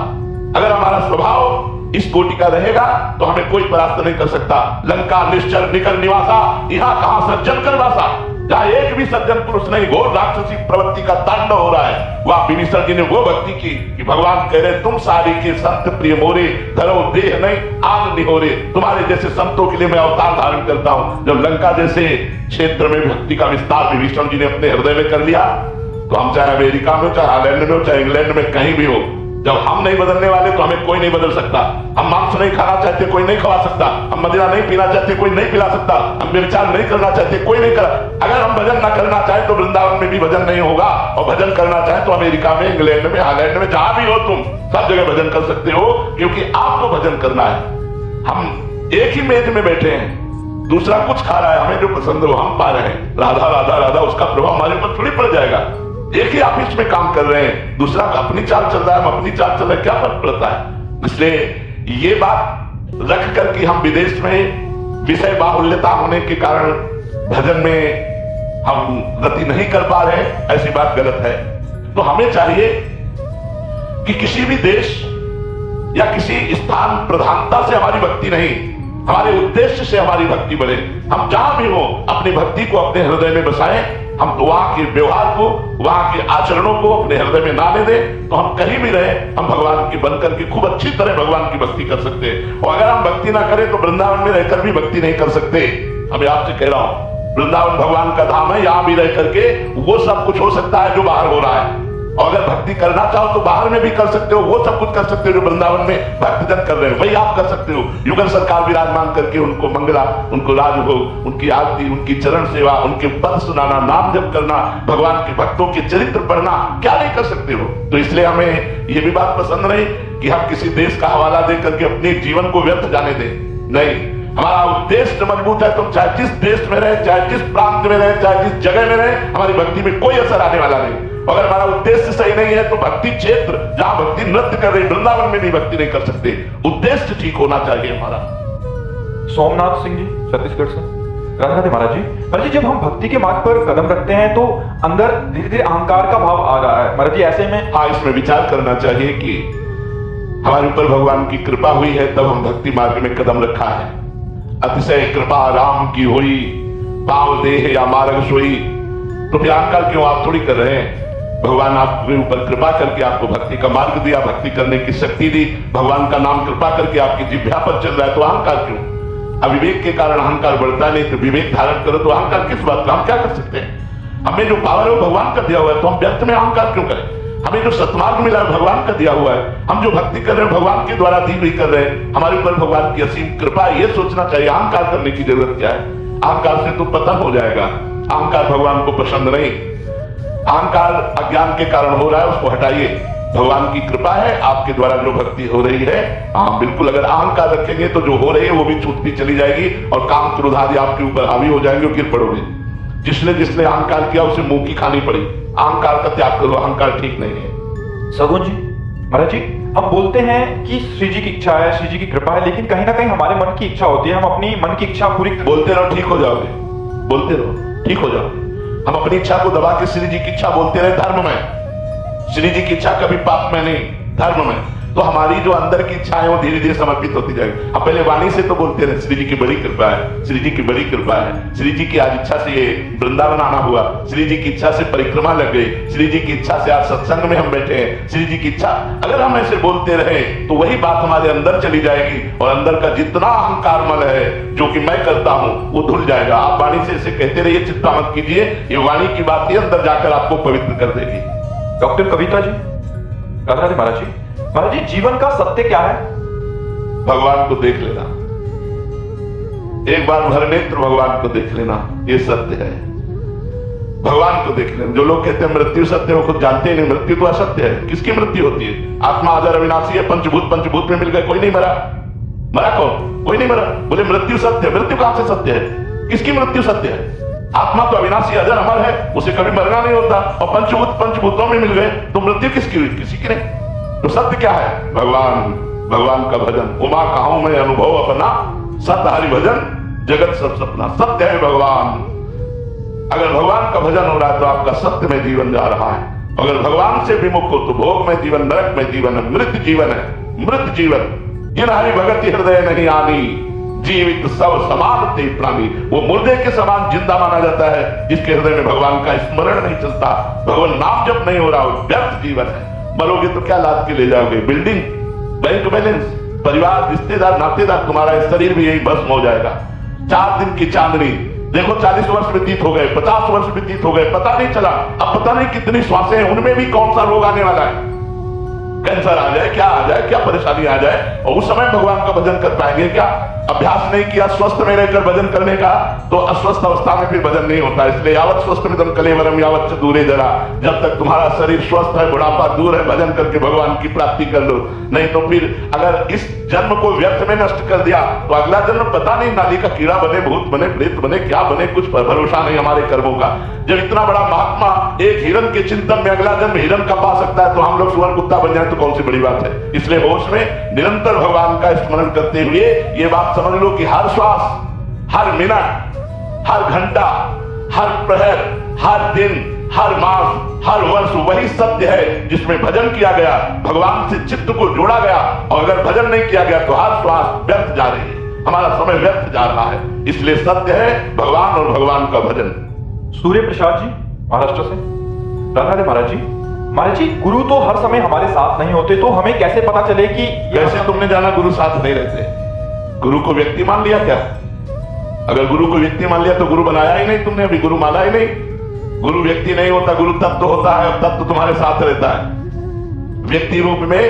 अगर हमारा स्वभाव इस कोटि का रहेगा तो हमें कोई परास्त नहीं कर सकता। लंका निश्चर निकल निवासा, यहाँ कहां सज्जन कर वासा, जहां एक भी सज्जन पुरुष नहीं, घोर राक्षसी प्रवृत्ति का तांडव हो रहा है। वहां विभीषण जी ने वो भक्ति की कि भगवान कह रहे तुम सारी के संत प्रिय मोरे, धरो देह नहीं आग निहोरे। तुम्हारे जैसे संतों के लिए मैं अवतार धारण करता हूं। जब लंका जैसे क्षेत्र में भक्ति का विस्तार विभीषण जी ने अपने हृदय में कर लिया, तो हम चाहे अमेरिका में हो, चाहे हालैंड में हो, चाहे इंग्लैंड में, कहीं भी हो, जब हम नहीं बदलने वाले तो हमें कोई नहीं बदल सकता। हम मांस नहीं खाना चाहते, कोई नहीं खवा सकता। हम मदिरा नहीं पीना चाहते, कोई नहीं पिला सकता। हम व्यभिचार नहीं करना चाहते, कोई नहीं करा। अगर हम भजन ना करना चाहे तो वृंदावन में भी भजन नहीं होगा, और भजन करना चाहे तो अमेरिका में, इंग्लैंड में, हालैंड में, जहां भी हो तुम सब जगह भजन कर सकते हो, क्योंकि आपको भजन करना है। हम एक ही मेज में बैठे हैं, दूसरा कुछ खा रहा है, हमें जो पसंद हो हम पा रहे हैं, राधा राधा राधा, उसका प्रभाव हमारे ऊपर थोड़ी पड़ जाएगा। एक ही ऑफिस में काम कर रहे हैं, दूसरा अपनी चाल चल रहा है, हम अपनी चाल चल रहे हैं, क्या फर्क पड़ता है? इसलिए ये बात रख कर कि हम विदेश में विषय बाहुल्यता होने के कारण भजन में हम गति नहीं कर पा रहे, ऐसी बात गलत है। तो हमें चाहिए कि किसी भी देश या किसी स्थान प्रधानता से हमारी भक्ति नहीं, हमारे उद्देश्य से हमारी भक्ति बढ़े। हम जहां भी हो अपनी भक्ति को अपने हृदय में बसाएं। हम तो वहां के व्यवहार को, वहां के आचरणों को अपने हृदय में ना ले दें, तो हम कहीं भी रहे, हम भगवान की बनकर के खूब अच्छी तरह भगवान की भक्ति कर सकते हैं। और अगर हम भक्ति ना करें तो वृंदावन में रहकर भी भक्ति नहीं कर सकते। मैं आपसे कह रहा हूं, वृंदावन भगवान का धाम है, यहां भी रह करके वो सब कुछ हो सकता है जो बाहर हो रहा है। और अगर भक्ति करना चाहो तो बाहर में भी कर सकते हो, वो सब कुछ कर सकते हो जो वृंदावन में भक्तजन कर रहे हो, वही आप कर सकते हो। युगल सरकार विराजमान करके उनको मंगला, उनको राजभोग, उनकी आरती, उनकी चरण सेवा, उनके पद सुनाना, नाम जप करना, भगवान के भक्तों के चरित्र पढ़ना, क्या नहीं कर सकते हो? तो इसलिए हमें ये भी बात पसंद नहीं कि हम किसी देश का हवाला दे करके अपने जीवन को व्यर्थ जाने दें। नहीं, हमारा उद्देश्य मजबूत है, तुम चाहे जिस देश में रहे, चाहे जिस प्रांत में रहे, चाहे जिस जगह में रहे, हमारी भक्ति में कोई असर आने वाला नहीं। अगर हमारा उद्देश्य सही नहीं है तो भक्ति क्षेत्र जहां भक्ति नृत्य कर रही, वृंदावन में भी भक्ति नहीं कर सकते। उद्देश्य ठीक होना चाहिए हमारा। सोमनाथ सिंह जी छत्तीसगढ़ से, राधे राधे महाराज जी। महाराज जी, जब हम भक्ति के मार्ग पर कदम रखते हैं तो अंदर धीरे धीरे अहंकार का भाव आ रहा है महाराज जी, ऐसे में हाँ, इसमें विचार करना चाहिए कि हमारे ऊपर भगवान की कृपा हुई है तब हम भक्ति मार्ग में कदम रखा है। अतिशय कृपा राम की हुई, पाव देह या मार्ग सोई, तो फिर अहंकार क्यों आप थोड़ी कर रहे हैं? भगवान आपके ऊपर कृपा करके आपको भक्ति का मार्ग दिया, भक्ति करने की शक्ति दी, भगवान का नाम कृपा करके आपकी जिह्वा पर चल रहा है, तो अहंकार क्यों? अविवेक के कारण अहंकार बढ़ता नहीं, तो विवेक धारण करो तो अहंकार किस बात का? हम क्या कर सकते हैं? हमें जो पावर है भगवान का दिया हुआ है, तो हम व्यर्थ में अहंकार क्यों करें? हमें जो सत्मार्ग मिला है भगवान का दिया हुआ है, हम जो भक्ति कर रहे हैं भगवान के द्वारा दी हुई कर रहे हैं, हमारे ऊपर भगवान की असीम कृपा, ये सोचना चाहिए। अहंकार करने की जरूरत क्या है? अहंकार से तो पतन हो जाएगा। अहंकार भगवान को पसंद नहीं। अहंकार अज्ञान के कारण हो रहा है, उसको हटाइए। भगवान की कृपा है, आपके द्वारा जो भक्ति हो रही है, आप बिल्कुल अगर अहंकार रखेंगे तो जो हो रही है वो भी छूटती चली जाएगी और काम क्रोध आदि आपके ऊपर हावी हो जाएंगे और गिर पड़ोगे। जिसने जिसने अहंकार किया उसे मुंह की खानी पड़ी। अहंकार का त्याग करो, अहंकार ठीक नहीं है। सगुन जी, महाराज जी, हम बोलते हैं कि श्री जी की इच्छा है, श्री जी की कृपा है, लेकिन कहीं ना कहीं हमारे मन की इच्छा होती है, हम अपनी मन की इच्छा पूरी बोलते रहो, ठीक हो जाओगे, बोलते रहो, ठीक हो जाओगे। हम अपनी इच्छा को दबा के श्री जी की इच्छा बोलते रहे धर्म में। श्री जी की इच्छा कभी पाप में नहीं, धर्म में। तो हमारी जो अंदर की इच्छा है वो धीरे धीरे समर्पित होती जाएगी। अब पहले वाणी से तो बोलते रहे श्री जी की बड़ी कृपा है, श्री जी की बड़ी कृपा है, श्री जी की आज इच्छा से ये वृंदावन आना हुआ, श्री जी की इच्छा से परिक्रमा लग गई, श्री जी की इच्छा से आज सत्संग में हम बैठे हैं, श्री जी की इच्छा। अगर हम ऐसे बोलते रहे तो वही बात हमारे अंदर चली जाएगी और अंदर का जितना अहंकार मल है जो कि मैं करता हूं वो धुल जाएगा। आप वाणी से इसे कहते रहिए, चिंता मत कीजिए, ये वाणी की बात ही अंदर जाकर आपको पवित्र कर देगी। डॉक्टर कविता जी, राधा राधे महाराज जी। महाराज जी, जीवन का सत्य क्या है? भगवान को देख लेना, एक बार भर नेत्र भगवान को देख लेना, ये सत्य है। भगवान को देख लेना। जो लोग कहते हैं मृत्यु सत्य, वो खुद जानते ही नहीं मृत्यु तो असत्य है। किसकी मृत्यु होती है? आत्मा अजर अविनाशी है, पंचभूत में मिल गए, कोई नहीं मरा। मरा कौन? कोई नहीं मरा। बोले मृत्यु सत्य है, मृत्यु कहां से सत्य है? किसकी मृत्यु सत्य है? आत्मा तो अविनाशी अजर अमर है, उसे कभी मरना नहीं होता। और पंचभूतों में मिल गए तो मृत्यु किसकी हुई? किसी की नहीं। तो सत्य क्या है? भगवान, भगवान का भजन। उमा कहूं मैं अनुभव अपना, सत्य हरि भजन जगत सब सपना। सत्य है भगवान। अगर भगवान का भजन हो रहा है तो आपका सत्य में जीवन जा रहा है। अगर भगवान से विमुख हो तो भोग में जीवन, नरक में जीवन है, मृत जीवन है, मृत जीवन। जिन हरि भगति हृदय नहीं आनी, जीवित सब समान ते प्राणी। वो मुर्दे के समान जिंदा माना जाता है जिसके हृदय में भगवान का स्मरण नहीं चलता, भगवान नाम जप नहीं हो रहा, व्यर्थ जीवन है। मरोगे तो क्या लाद के ले जाओगे? बिल्डिंग, बैंक बैलेंस, परिवार, रिश्तेदार, नातेदार, तुम्हारा शरीर भी यही भस्म हो जाएगा। 4 दिन की चांदनी देखो, 40 वर्ष व्यतीत हो गए, 50 वर्ष व्यतीत हो गए, पता नहीं चला। अब पता नहीं कितनी श्वासें हैं, उनमें भी कौन सा रोग आने वाला है, कैंसर आ जाए, क्या आ जाए, क्या परेशानी आ जाए, और उस समय भगवान का भजन कर पाएंगे क्या? अभ्यास नहीं किया स्वस्थ में रहकर भजन करने का तो अस्वस्थ अवस्था में फिर भजन नहीं होता। इसलिए यावत स्वस्थ मिदम कलेवरम यावत च दूरे जरा। जब तक तुम्हारा शरीर स्वस्थ है, बुढ़ापा दूर है, भजन करके भगवान की प्राप्ति कर लो। नहीं तो फिर अगर इस जन्म को व्यर्थ में नष्ट कर दिया तो अगला जन्म पता नहीं, नाली का कीड़ा बने, भूत बने, प्रेत बने, क्या बने, कुछ भरोसा नहीं हमारे कर्मों का। जब इतना बड़ा महात्मा एक हिरण के चिंतन में अगला जन्म हिरण का पा सकता है तो हम लोग सुअर कुत्ता बन जाए तो कौन सी बड़ी बात है। इसलिए होश में निरंतर भगवान का स्मरण करते हुए ये बात समझ लो कि हर श्वास, हर मिनट, हर घंटा, हर प्रहर, हर दिन, हर मास, हर वर्ष वही सत्य है जिसमें भजन किया गया, भगवान से चित्त को जोड़ा गया। और अगर भजन नहीं किया गया तो हर श्वास व्यर्थ जा रही है, हमारा समय व्यर्थ जा रहा है। इसलिए सत्य है भगवान और भगवान का भजन। सूर्य प्रसाद जी, महाराष्ट्र से। राधा राधे महाराज जी। महाराज जी, गुरु तो हर समय हमारे साथ नहीं होते, तो हमें कैसे पता चले कि कैसे तुमने जाना गुरु साथ नहीं रहते? गुरु को व्यक्ति मान लिया क्या? अगर गुरु को व्यक्ति मान लिया तो गुरु बनाया ही नहीं तुमने, अभी गुरु माना ही नहीं। गुरु व्यक्ति नहीं होता, गुरु तत्व होता है, और तत्व तुम्हारे साथ रहता है। व्यक्ति रूप में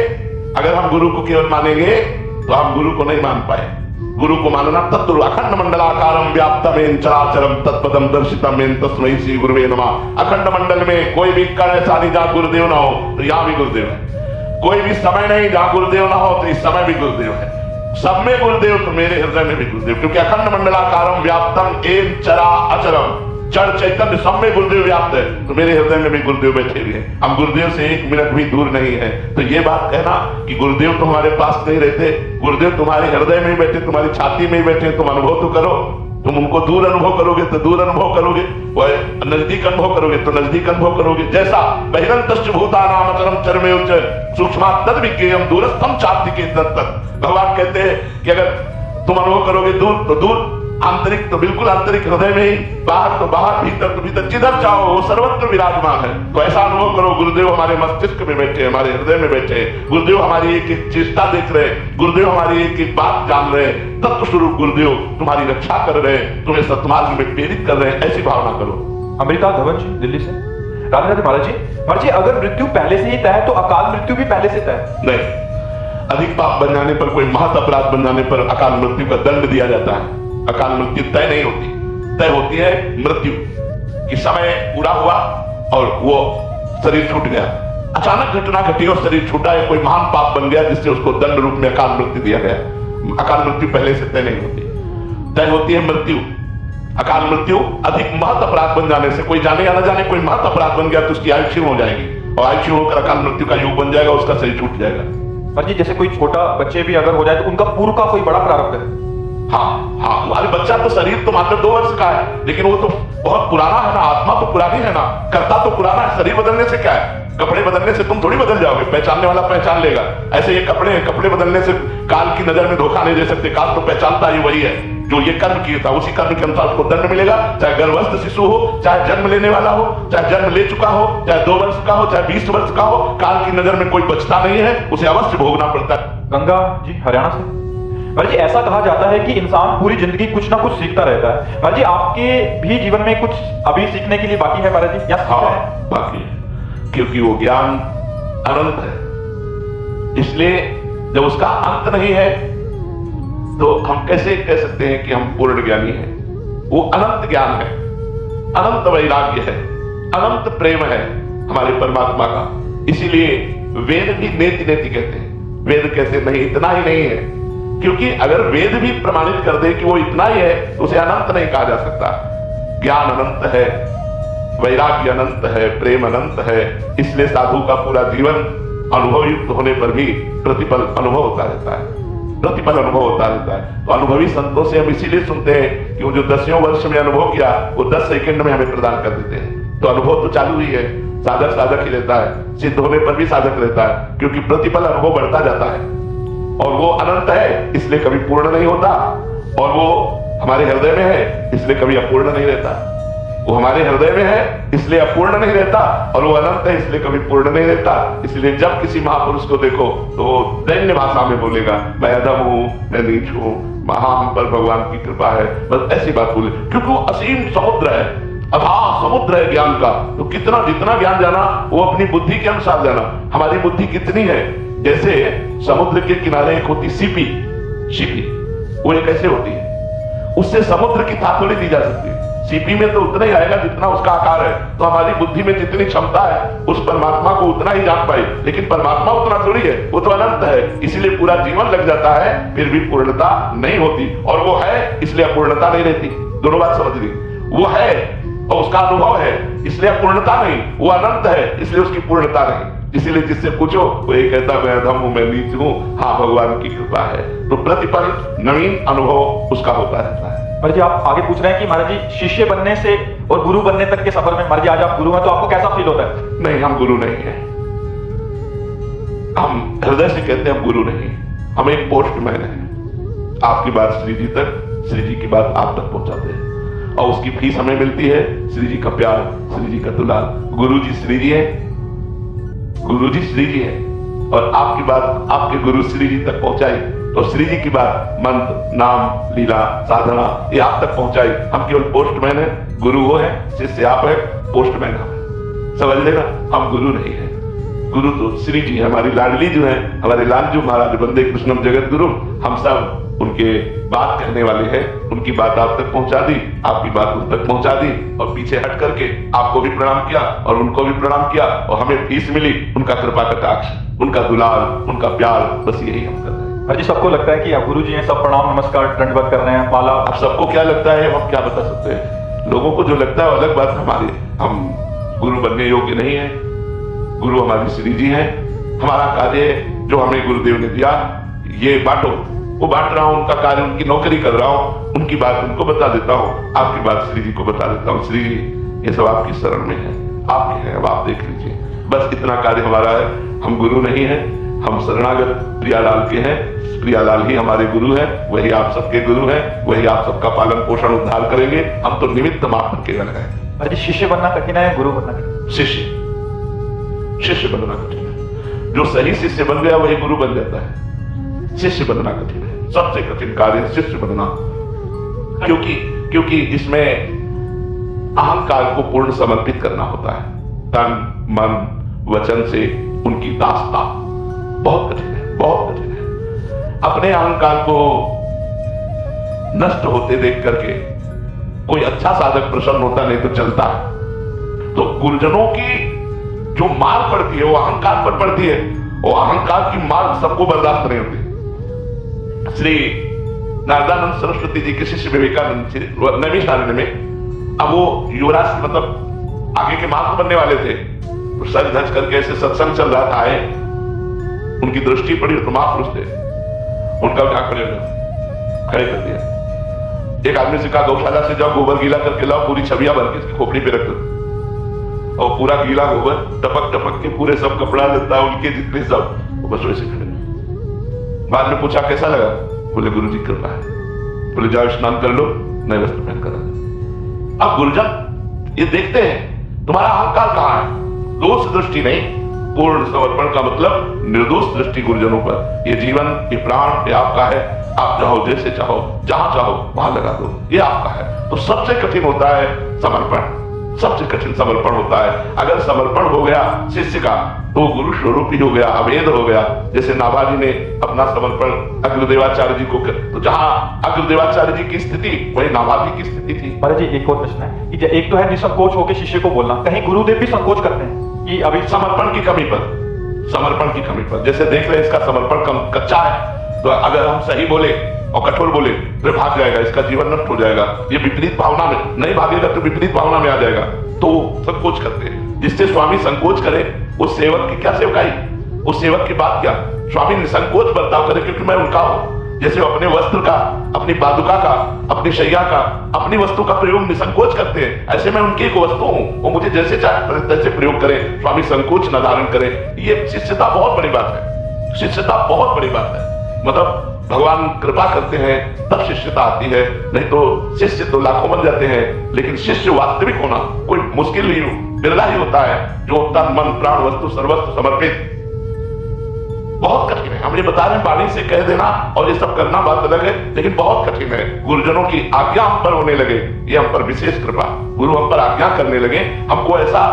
अगर हम गुरु को केवल मानेंगे तो हम गुरु को नहीं मान पाए। गुरु को मानना तत्व अखंड मंडलाकारम व्याप्तमेन चराचरम तत्पदम दर्शितमेन तस्मै श्री गुरुवे नमः। अखंड मंडल में कोई भी कण ऐसा नहीं जहां गुरुदेव ना हो, तो यहां भी गुरुदेव है। कोई भी समय नहीं जहां गुरुदेव ना हो, तो इस समय भी गुरुदेव है। सब में गुरुदेव तो मेरे हृदय में भी गुरुदेव, क्योंकि अखंड मंडलाकारम व्याप्तम एन चरा अचरम, जड़ चैतन्य सब में गुरुदेव व्याप्त है, तो मेरे हृदय में भी गुरुदेव बैठे हुए हैं। हम गुरुदेव से 1 मिनट भी दूर नहीं है। तो ये बात कहना कि गुरुदेव तो हमारे पास नहीं रहते, गुरुदेव तुम्हारे हृदय में ही बैठे, तुम्हारी छाती में ही बैठे, तुम अनुभव तो करो। तुम उनको दूर अनुभव करोगे तो दूर अनुभव करोगे, वह नजदीक अनुभव करोगे तो नजदीक अनुभव करोगे। जैसा बहिरंतश्च भूतानाम अचरम चरमे उच्च सूक्ष्म तद विज्ञेयम दूरस्थम चाति के तक। भगवान कहते हैं कि अगर तुम अनुभव करोगे दूर तो दूर, आंतरिक तो बिल्कुल आंतरिक हृदय में ही, बाहर तो बाहर, भीतर तो भीतर, जिधर चाहो वो सर्वत्र विराजमान है। तो ऐसा अनुभव करो गुरुदेव हमारे मस्तिष्क में बैठे, हमारे हृदय में बैठे, गुरुदेव हमारी एक एक चेष्टा देख रहे, गुरुदेव हमारी एक एक बात जान रहे, तत्व स्वरूप गुरुदेव तुम्हारी रक्षा कर रहे, तुम्हें सत्मार्ग में प्रेरित कर रहे हैं, ऐसी भावना करो। अमृता धवन जी, दिल्ली से। राधा राधे महाराज जी। महाराज जी, अगर मृत्यु पहले से ही तय है तो अकाल मृत्यु भी पहले से तय? नहीं, अधिक पाप बन जाने पर, कोई महत अपराध बन जाने पर अकाल मृत्यु का दंड दिया जाता है। अकाल मृत्यु तय नहीं होती, तय होती है मृत्यु कि समय पूरा हुआ और वो शरीर छूट गया, अचानक घटना घटी और शरीर छूटा, है कोई महान पाप बन गया जिससे उसको दंड रूप में अकाल मृत्यु दिया गया। अकाल मृत्यु पहले से तय नहीं होती, तय होती है मृत्यु। अकाल मृत्यु अधिक महत अपराध बन जाने से, कोई जाने या न जाने कोई महत अपराध बन गया तो उसकी आयु क्षीण हो जाएगी, और आयु क्षीण होकर अकाल मृत्यु का योग बन जाएगा, उसका शरीर छूट जाएगा। पर जी, जैसे कोई छोटा बच्चे भी अगर हो जाए तो उनका पूर्व का कोई बड़ा प्रारब्ध है? हाँ, अरे बच्चा तो शरीर तो मात्र 2 वर्ष का है, लेकिन वो तो बहुत पुराना है ना, आत्मा तो पुरानी है ना, कर्ता तो पुराना है, शरीर बदलने से क्या है? कपड़े बदलने से तुम थोड़ी बदल जाओगे, पहचानने वाला पहचान लेगा। ऐसे ये कपड़े हैं, कपड़े बदलने से काल की नजर में धोखा नहीं दे सकते। काल तो पहचानता ही वही है जो ये कर्म किया था, उसी कर्म के अनुसार उसको दंड मिलेगा। चाहे गर्भस्थ शिशु हो, चाहे जन्म लेने वाला हो, चाहे जन्म ले चुका हो, चाहे 2 वर्ष का हो, चाहे 20 वर्ष का हो, काल की नजर में कोई बचता नहीं है, उसे अवश्य भोगना पड़ता है। गंगा जी हरियाणा से। महाराज जी ऐसा कहा जाता है कि इंसान पूरी जिंदगी कुछ ना कुछ सीखता रहता है। महाराज जी आपके भी जीवन में कुछ अभी सीखने के लिए बाकी है महाराज जी, या सीख रहे हैं? बाकी है, क्योंकि वो ज्ञान अनंत है। इसलिए जब उसका अंत नहीं है तो हम कैसे कह सकते हैं कि हम पूर्ण ज्ञानी हैं? वो अनंत ज्ञान है, अनंत वैराग्य है, अनंत प्रेम है हमारे परमात्मा का। इसीलिए वेद भी नेति नेति कहते हैं। वेद कहते नहीं, इतना ही नहीं है, क्योंकि अगर वेद भी प्रमाणित कर दे कि वो इतना ही है तो उसे अनंत नहीं कहा जा सकता। ज्ञान अनंत है, वैराग्य अनंत है, प्रेम अनंत है। इसलिए साधु का पूरा जीवन अनुभव युक्त होने पर भी प्रतिपल अनुभव होता रहता है, प्रतिपल अनुभव होता रहता है। तो अनुभवी संतों से हम इसीलिए सुनते हैं कि वो जो 10वें वर्ष में अनुभव किया वो 10 सेकंड में हमें प्रदान कर देते हैं। तो अनुभव तो चालू ही है, साधक साधक ही रहता है, सिद्ध होने पर भी साधक रहता है, क्योंकि प्रतिपल अनुभव बढ़ता जाता है और वो अनंत है, इसलिए कभी पूर्ण नहीं होता। और वो हमारे हृदय में है, इसलिए कभी अपूर्ण नहीं रहता। वो हमारे हृदय में है इसलिए अपूर्ण नहीं रहता, और वो अनंत है इसलिए कभी पूर्ण नहीं रहता। इसलिए जब किसी महापुरुष को देखो तो वो दैन्य भाषा में बोलेगा, मैं अधम हूं, मैं नीच हूं, हम पर भगवान की कृपा है, बस ऐसी बात बोले। क्योंकि वो असीम समुद्र है, अथाह समुद्र है ज्ञान का। तो कितना जितना ज्ञान जाना वो अपनी बुद्धि के अनुसार जाना। हमारी बुद्धि कितनी है? जैसे समुद्र के किनारे एक होती सीपी, सीपी वो एक कैसे होती है, उससे समुद्र की तातुली दी जा सकती है। सीपी में तो उतना ही आएगा जितना उसका आकार है। तो हमारी बुद्धि में जितनी क्षमता है उस परमात्मा को उतना ही जान पाए, लेकिन परमात्मा उतना थोड़ी है, वो तो अनंत है। इसीलिए पूरा जीवन लग जाता है फिर भी पूर्णता नहीं होती, और वो है इसलिए अपूर्णता नहीं रहती। दोनों बात समझ ली, वो है और उसका अनुभव है इसलिए अपूर्णता नहीं, वो अनंत है इसलिए उसकी पूर्णता नहीं। इसीलिए जिससे पूछो वो ये कहता मैं अधम हूं, मैं नीच हूं, हाँ भगवान की कृपा है। तो प्रतिपल नवीन अनुभव उसका होता रहता है। महाराज जी आप आगे पूछ रहे हैं कि महाराज जी शिष्य बनने से और गुरु बनने तक के सफर में, महाराज जी आज आप गुरु हैं तो आपको कैसा फील होता है? नहीं, हम गुरु नहीं है, हम हृदय से कहते हैं हम गुरु नहीं, हम एक पोस्टमैन है। आपकी बात श्री जी तक, श्री जी की बात आप तक पहुंचाते हैं, और उसकी फीस हमें मिलती है श्री जी का प्यार, श्री जी का दुलार। गुरु जी श्री जी है, गुरु जी श्री जी है, और आपकी बात आपके गुरु श्री जी तक पहुंचाई तो श्री जी की बात मंत्र, नाम, लीला, साधना ये आप तक पहुंचाई। हम केवल पोस्टमैन है, गुरु वो है, शिष्य आप है, पोस्टमैन हम है। समझ लेना, हम गुरु नहीं है। गुरु तो श्री जी है, हमारी लाडली जो है, हमारे लालजू महाराज वंदे कृष्णम जगत गुरु। हम सब उनके बात कहने वाले हैं, उनकी बात आप तक पहुंचा दी, आपकी बात उन तक पहुंचा दी, और पीछे हट करके आपको भी प्रणाम किया और उनको भी प्रणाम किया, और हमें फीस मिली उनका कृपा कटाक्ष, उनका दुलार, उनका प्यार, बस यही हम कर रहे हैं। जी सबको लगता है कि आप गुरु जी हैं, सब प्रणाम नमस्कार दंडवत कर रहे हैं, माला। अब सबको क्या लगता है हम क्या बता सकते हैं? लोगों को जो लगता है अलग बात। हमारी हम गुरु बनने योग्य नहीं है, गुरु हमारी श्री जी हैं। हमारा कार्य जो हमें गुरुदेव ने दिया ये बांटो, वो बांट रहा हूं, उनका कार्य, उनकी नौकरी कर रहा हूं, उनकी बात उनको बता देता हूं, आपकी बात श्री जी को बता देता हूं। श्री जी ये सब आपकी शरण में है, आपके हैं, अब आप देख लीजिए। बस इतना कार्य हमारा है। हम गुरु नहीं है, हम शरणागत प्रियालाल के हैं। प्रियालाल ही हमारे गुरु हैं, वही आप सबके गुरु हैं, वही आप सबका पालन पोषण उद्धार करेंगे। हम तो निमित्त मात्र केवल हैं। जी शिष्य बनना कठिन है, गुरु बनना कठिन? शिष्य बनना कठिन है। जो सही शिष्य बन गया वही गुरु बन जाता है। शिष्य बनना कठिन है, सबसे कठिन कार्य है शिष्य बनना, क्योंकि इसमें अहंकार को पूर्ण समर्पित करना होता है। तन मन वचन से उनकी दासता बहुत कठिन है, बहुत कठिन है। अपने अहंकार को नष्ट होते देख करके कोई अच्छा साधक प्रसन्न होता नहीं तो चलता है। तो गुरुजनों की जो मार पड़ती है वो अहंकार पर पड़ती है, और अहंकार की मार सबको बर्दाश्त नहीं होती। श्री नारदानंद सरस्वती जी के शिष्य विवेकानंद नैमिषारण्य में, अब वो युवराज मतलब आगे के महात्मा बनने वाले थे, तो सज धज करके ऐसे सत्संग चल रहा था, उनकी दृष्टि पड़ी तो महापुरुष थे, उनका क्या खड़े कर दिया। एक आदमी से कहा गौशाला से जाओ, गोबर गीला करके लाओ, पूरी छवियां भर के इसकी खोपड़ी पे रख दो। और पूरा गीला गोबर टपक टपक के पूरे सब कपड़ा लेता है उनके जितने सब, बस वैसे खड़े। बाद में पूछा कैसा लगा, बोले गुरुजी कृपा है। बोले जाओ स्नान कर लो, नए वस्त्र पहन कर। अब गुरुजन ये देखते हैं तुम्हारा अहंकार कहां है, दोष दृष्टि नहीं, पूर्ण समर्पण का मतलब निर्दोष दृष्टि गुरुजनों पर। ये जीवन, ये प्राण, ये आपका है, आप चाहो जैसे चाहो जहां चाहो वहां लगा दो, ये आपका है। तो सबसे कठिन होता है समर्पण, सबसे कठिन समर्पण होता है। अगर समर्पण हो गया शिष्य का तो गुरु स्वरूप ही हो गया, अभेद हो गया। जैसे नाभाजी ने अपना समर्पण अग्रदेवाचार्य जी को तो जहां अग्रदेवाचार्य जी की स्थिति वही नाभाजी की स्थिति थी। महाराज जी एक और प्रश्न है कि एक तो है निसंकोच होकर शिष्य को बोलना, कहीं गुरुदेव भी संकोच करते हैं कि अभी समर्पण की कमी पर, समर्पण की कमी पर। जैसे देख रहे इसका समर्पण कच्चा है, तो अगर हम सही बोले और कठोर बोले तो भाग जाएगा, इसका जीवन नष्ट हो जाएगा। ये विपरीत भावना में नहीं भागेगा तो विपरीत भावना में आ जाएगा, तो संकोच करते हैं। जिससे स्वामी संकोच करे उस सेवक की क्या सेवकाई, उस सेवक की बात क्या। स्वामी निसंकोच बर्ताव करे क्योंकि मैं उनका हूं। जैसे अपने वस्त्र का, अपनी पादुका का, अपनी शैया का, अपनी वस्तु का प्रयोग निसंकोच करते हैं, ऐसे मैं उनकी एक वस्तु हूं, वो मुझे जैसे चाहे तैसे प्रयोग करें। स्वामी संकोच न धारण करें। ये शिष्यता बहुत बड़ी बात है, शिष्यता बहुत बड़ी बात है। मतलब भगवान कृपा करते हैं तब शिष्यता आती है, नहीं तो शिष्य तो लाखों बन जाते हैं, लेकिन शिष्य वास्तविक होना कोई मुश्किल ही, बिरला ही होता है जो तन मन प्राण वस्तु सर्वस्व समर्पित। बहुत कठिन है, हम ये बता रहे हैं वाणी से कह देना और ये सब करना बात अलग है, लेकिन बहुत कठिन है। गुरुजनों की आज्ञा हम पर होने लगे, ये हम पर विशेष कृपा, गुरु हम पर आज्ञा करने लगे, हमको ऐसा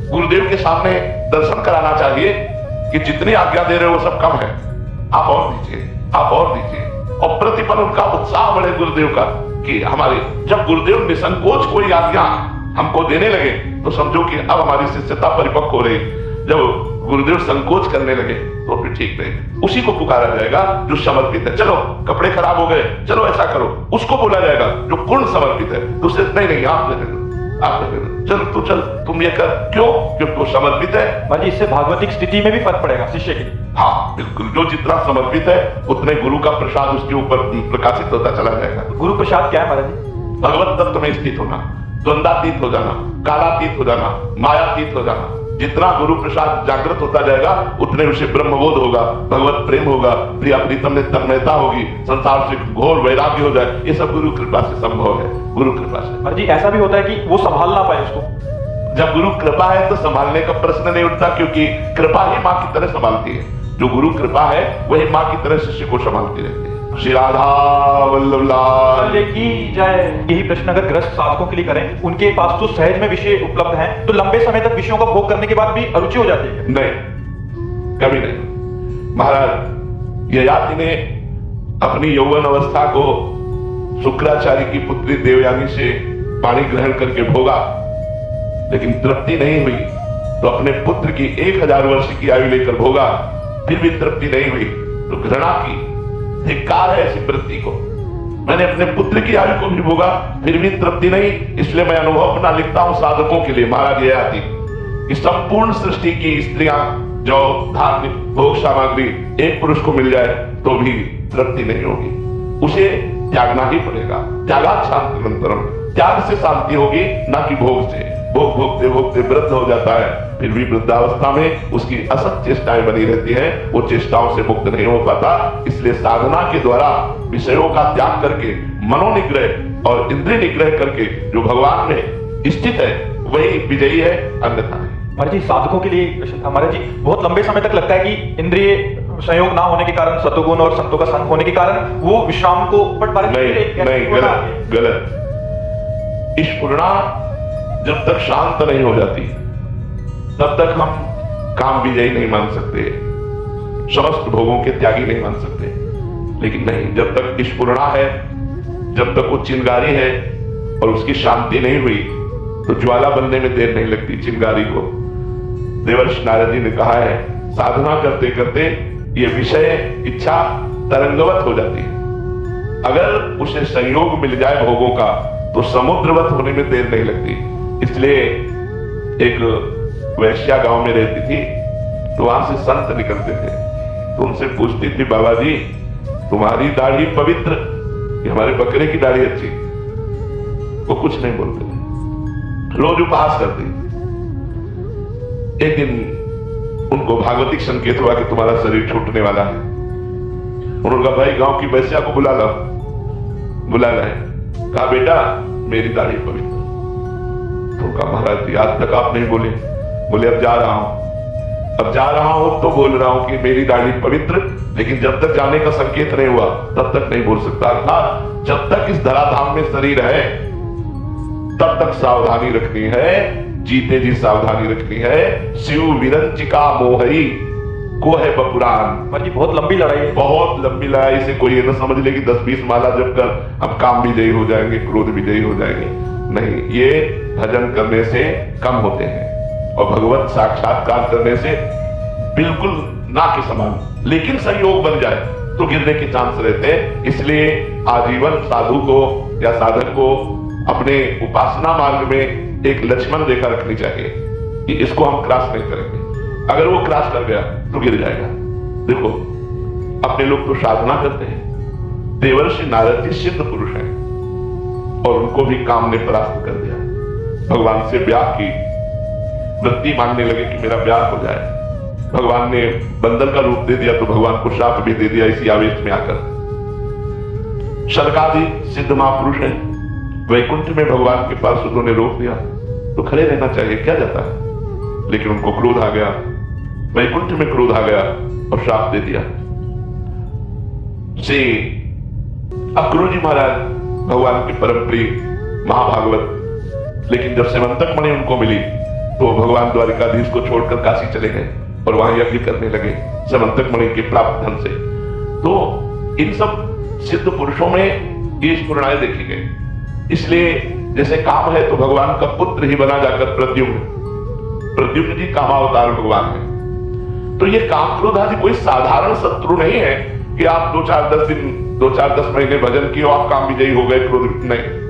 गुरुदेव के सामने दर्शन कराना चाहिए कि जितनी आज्ञा दे रहे हो वो सब कम है, आप और दीजिए, आप और दीजिए। और प्रतिपल उनका उत्साह बढ़े गुरुदेव का कि हमारे, जब गुरुदेव निसंकोच कोई आज्ञा हमको देने लगे तो समझो कि अब हमारी शिष्यता परिपक्व हो रही। जब गुरुदेव संकोच करने लगे तो फिर ठीक नहीं, उसी को पुकारा जाएगा जो समर्पित है। चलो कपड़े खराब हो गए, चलो ऐसा करो, उसको बोला जाएगा जो पूर्ण समर्पित है। दूसरे नहीं नहीं आप ले लो, आप ले लो, चल तू चल तुम ये कर, क्यों? क्योंकि वो समर्पित है। भाई इससे भागवतिक स्थिति में भी फर्क पड़ेगा शिष्य की। हाँ बिल्कुल, जो जितना समर्पित है उतने गुरु का प्रसाद उसके ऊपर प्रकाशित होता चला जाएगा। गुरु प्रसाद क्या है महाराज जी? भगवत तत्व में स्थित होना, द्वंद्वातीत हो जाना, कालातीत हो जाना, मायातीत हो जाना। जितना गुरु प्रसाद जागृत होता जाएगा उतने उसे ब्रह्मबोध होगा, भगवत प्रेम होगा, प्रिया प्रीतम में तन्मयता होगी, संसार से घोर वैराग्य हो जाए। ये सब गुरु कृपा से संभव है, गुरु कृपा से। महाराज जी ऐसा भी होता है कि वो संभाल ना पाए उसको? जब गुरु कृपा है तो संभालने का प्रश्न नहीं उठता, क्योंकि कृपा ही माँ की तरह संभालती है। जो गुरु कृपा है वही माँ की तरह शिष्य को संभालती रहती है। श्री राधा वल्लभ लाल की जय। यही प्रश्न अगर ग्रस्त साधकों के लिए करें, उनके पास तो सहज में विषय उपलब्ध हैं, तो लंबे समय तक विषयों का भोग करने के बाद भी अरुचि हो जाती है? नहीं, कभी नहीं। महाराज ययाति ने अपनी यौवन अवस्था को शुक्राचार्य की पुत्री देवयानी से पानी ग्रहण करके भोगा, लेकिन तृप्ति नहीं हुई, तो अपने पुत्र की 1000 वर्ष की आयु लेकर भोगा, फिर भी तृप्ति नहीं हुई, तो घृणा की, धिक्कार है ऐसी वृत्ति को। मैंने अपने पुत्र की आयु को भी भोगा, फिर भी तृप्ति नहीं, इसलिए मैं अनुभव अपना लिखता हूं साधकों के लिए। महाराज ययाति कि संपूर्ण सृष्टि की स्त्रियां जो धार्मिक भोग सामग्री एक पुरुष को मिल जाए तो भी तृप्ति नहीं होगी, उसे त्यागना ही पड़ेगा। त्यागात् शांति मंत्रम, त्याग से शांति होगी, ना कि भोग से। भोग भोगते भोगते वृद्ध हो जाता है, फिर भी वृद्धावस्था में उसकी असत चेष्टाएं बनी रहती हैं, वो चेष्टाओं से मुक्त नहीं हो पाता। इसलिए साधना के द्वारा विषयों का त्याग करके मनोनिग्रह और इंद्रिय निग्रह करके जो भगवान में स्थित है वही विजयी है, अन्यथा नहीं। महाराज जी साधकों के लिए हमारे जी बहुत लंबे समय तक लगता है कि इंद्रिय संयोग ना होने के कारण, सतोगुण और संतों का संग होने के कारण वो विश्राम को नहीं, गलत। ईश्वरना जब तक शांत नहीं हो जाती तब तक हम काम विजयी नहीं मान सकते, समस्त भोगों के त्यागी नहीं मान सकते। लेकिन नहीं, जब तक ईश्वरना है, जब तक वो चिंगारी है और उसकी शांति नहीं हुई तो ज्वाला बनने में देर नहीं लगती चिंगारी को। देवर्षि नारद जी ने कहा है, साधना करते करते ये विषय इच्छा तरंगवत हो जाती है, अगर उसे संयोग मिल जाए भोगों का तो समुद्रवत होने में देर नहीं लगती। इसलिए एक वैश्या गांव में रहती थी, तो वहां से संत निकलते थे, तो उनसे पूछती थी, बाबा जी तुम्हारी दाढ़ी पवित्र कि हमारे बकरे की दाढ़ी अच्छी? वो कुछ नहीं बोलते थे। रोज उपहास करते। एक दिन उनको भागवतिक संकेत हुआ कि तुम्हारा शरीर छूटने वाला है। उन्होंने कहा भाई गांव की वैश्या को बुला लो। बुला लाए। कहा बेटा मेरी दाढ़ी पवित्र। तो कहा महाराज जी आज तक आप नहीं बोले। बोले अब जा रहा हूं। अब जा रहा हूं तो बोल रहा हूं कि मेरी दाढ़ी पवित्र, लेकिन जब तक जाने का संकेत नहीं हुआ तब तक नहीं बोल सकता। अर्थात जब तक इस धराधाम में शरीर है तब तक सावधानी रखनी है, जीते जी सावधानी रखनी है। शिव विरंचिका मोहई को है बपुरान। जी बहुत लंबी लड़ाई है। बहुत लंबी लड़ाई से कोई ये ना समझ ले कि 10-20 माला जप कर हम काम विजयी हो जाएंगे, क्रोध विजयी हो जाएंगे। नहीं, ये भजन करने से कम होते हैं और भगवत साक्षात्कार करने से बिल्कुल ना के समान। लेकिन संयोग बन जाए तो गिरने के चांस रहते हैं। इसलिए आजीवन साधु को या साधक को अपने उपासना मार्ग में एक लक्ष्मण रेखा रखनी चाहिए कि इसको हम क्रॉस नहीं करेंगे। अगर वो क्रॉस कर गया तो गिर जाएगा। देखो अपने लोग तो साधना करते हैं। देवर्षि नारद जी सिद्ध पुरुष हैं और उनको भी काम ने परास्त कर दिया। भगवान से ब्याह की वृत्ति मांगने लगे कि मेरा ब्याह हो जाए। भगवान ने बंदर का रूप दे दिया तो भगवान को श्राप भी दे दिया इसी आवेश में आकर। शरकादि सिद्ध महापुरुष है, वैकुंठ में भगवान के पार्षदों ने रोक दिया तो खड़े रहना चाहिए, क्या जाता है। लेकिन उनको क्रोध आ गया, वैकुंठ में क्रोध आ गया और श्राप दे दिया। से अक्रूर जी महाराज भगवान के परम प्रिय महाभागवत, लेकिन जब सेवंतक मणि उनको मिली तो भगवान द्वारिकाधीश को छोड़कर काशी चले गए और वहां यज्ञ करने लगे सेवंतक मणि के प्राप्त धन से। तो इन सब सिद्ध पुरुषों में ये स्फुरणाएं देखी गई। इसलिए जैसे काम है तो भगवान का पुत्र ही बना जाकर प्रद्युम्न जी कामावतार भगवान है। तो ये काम क्रोध आदि कोई साधारण शत्रु नहीं है कि आप 2-4-10 दिन 2-4-10 महीने भजन किए आप काम विजयी हो गए, क्रोध नहीं।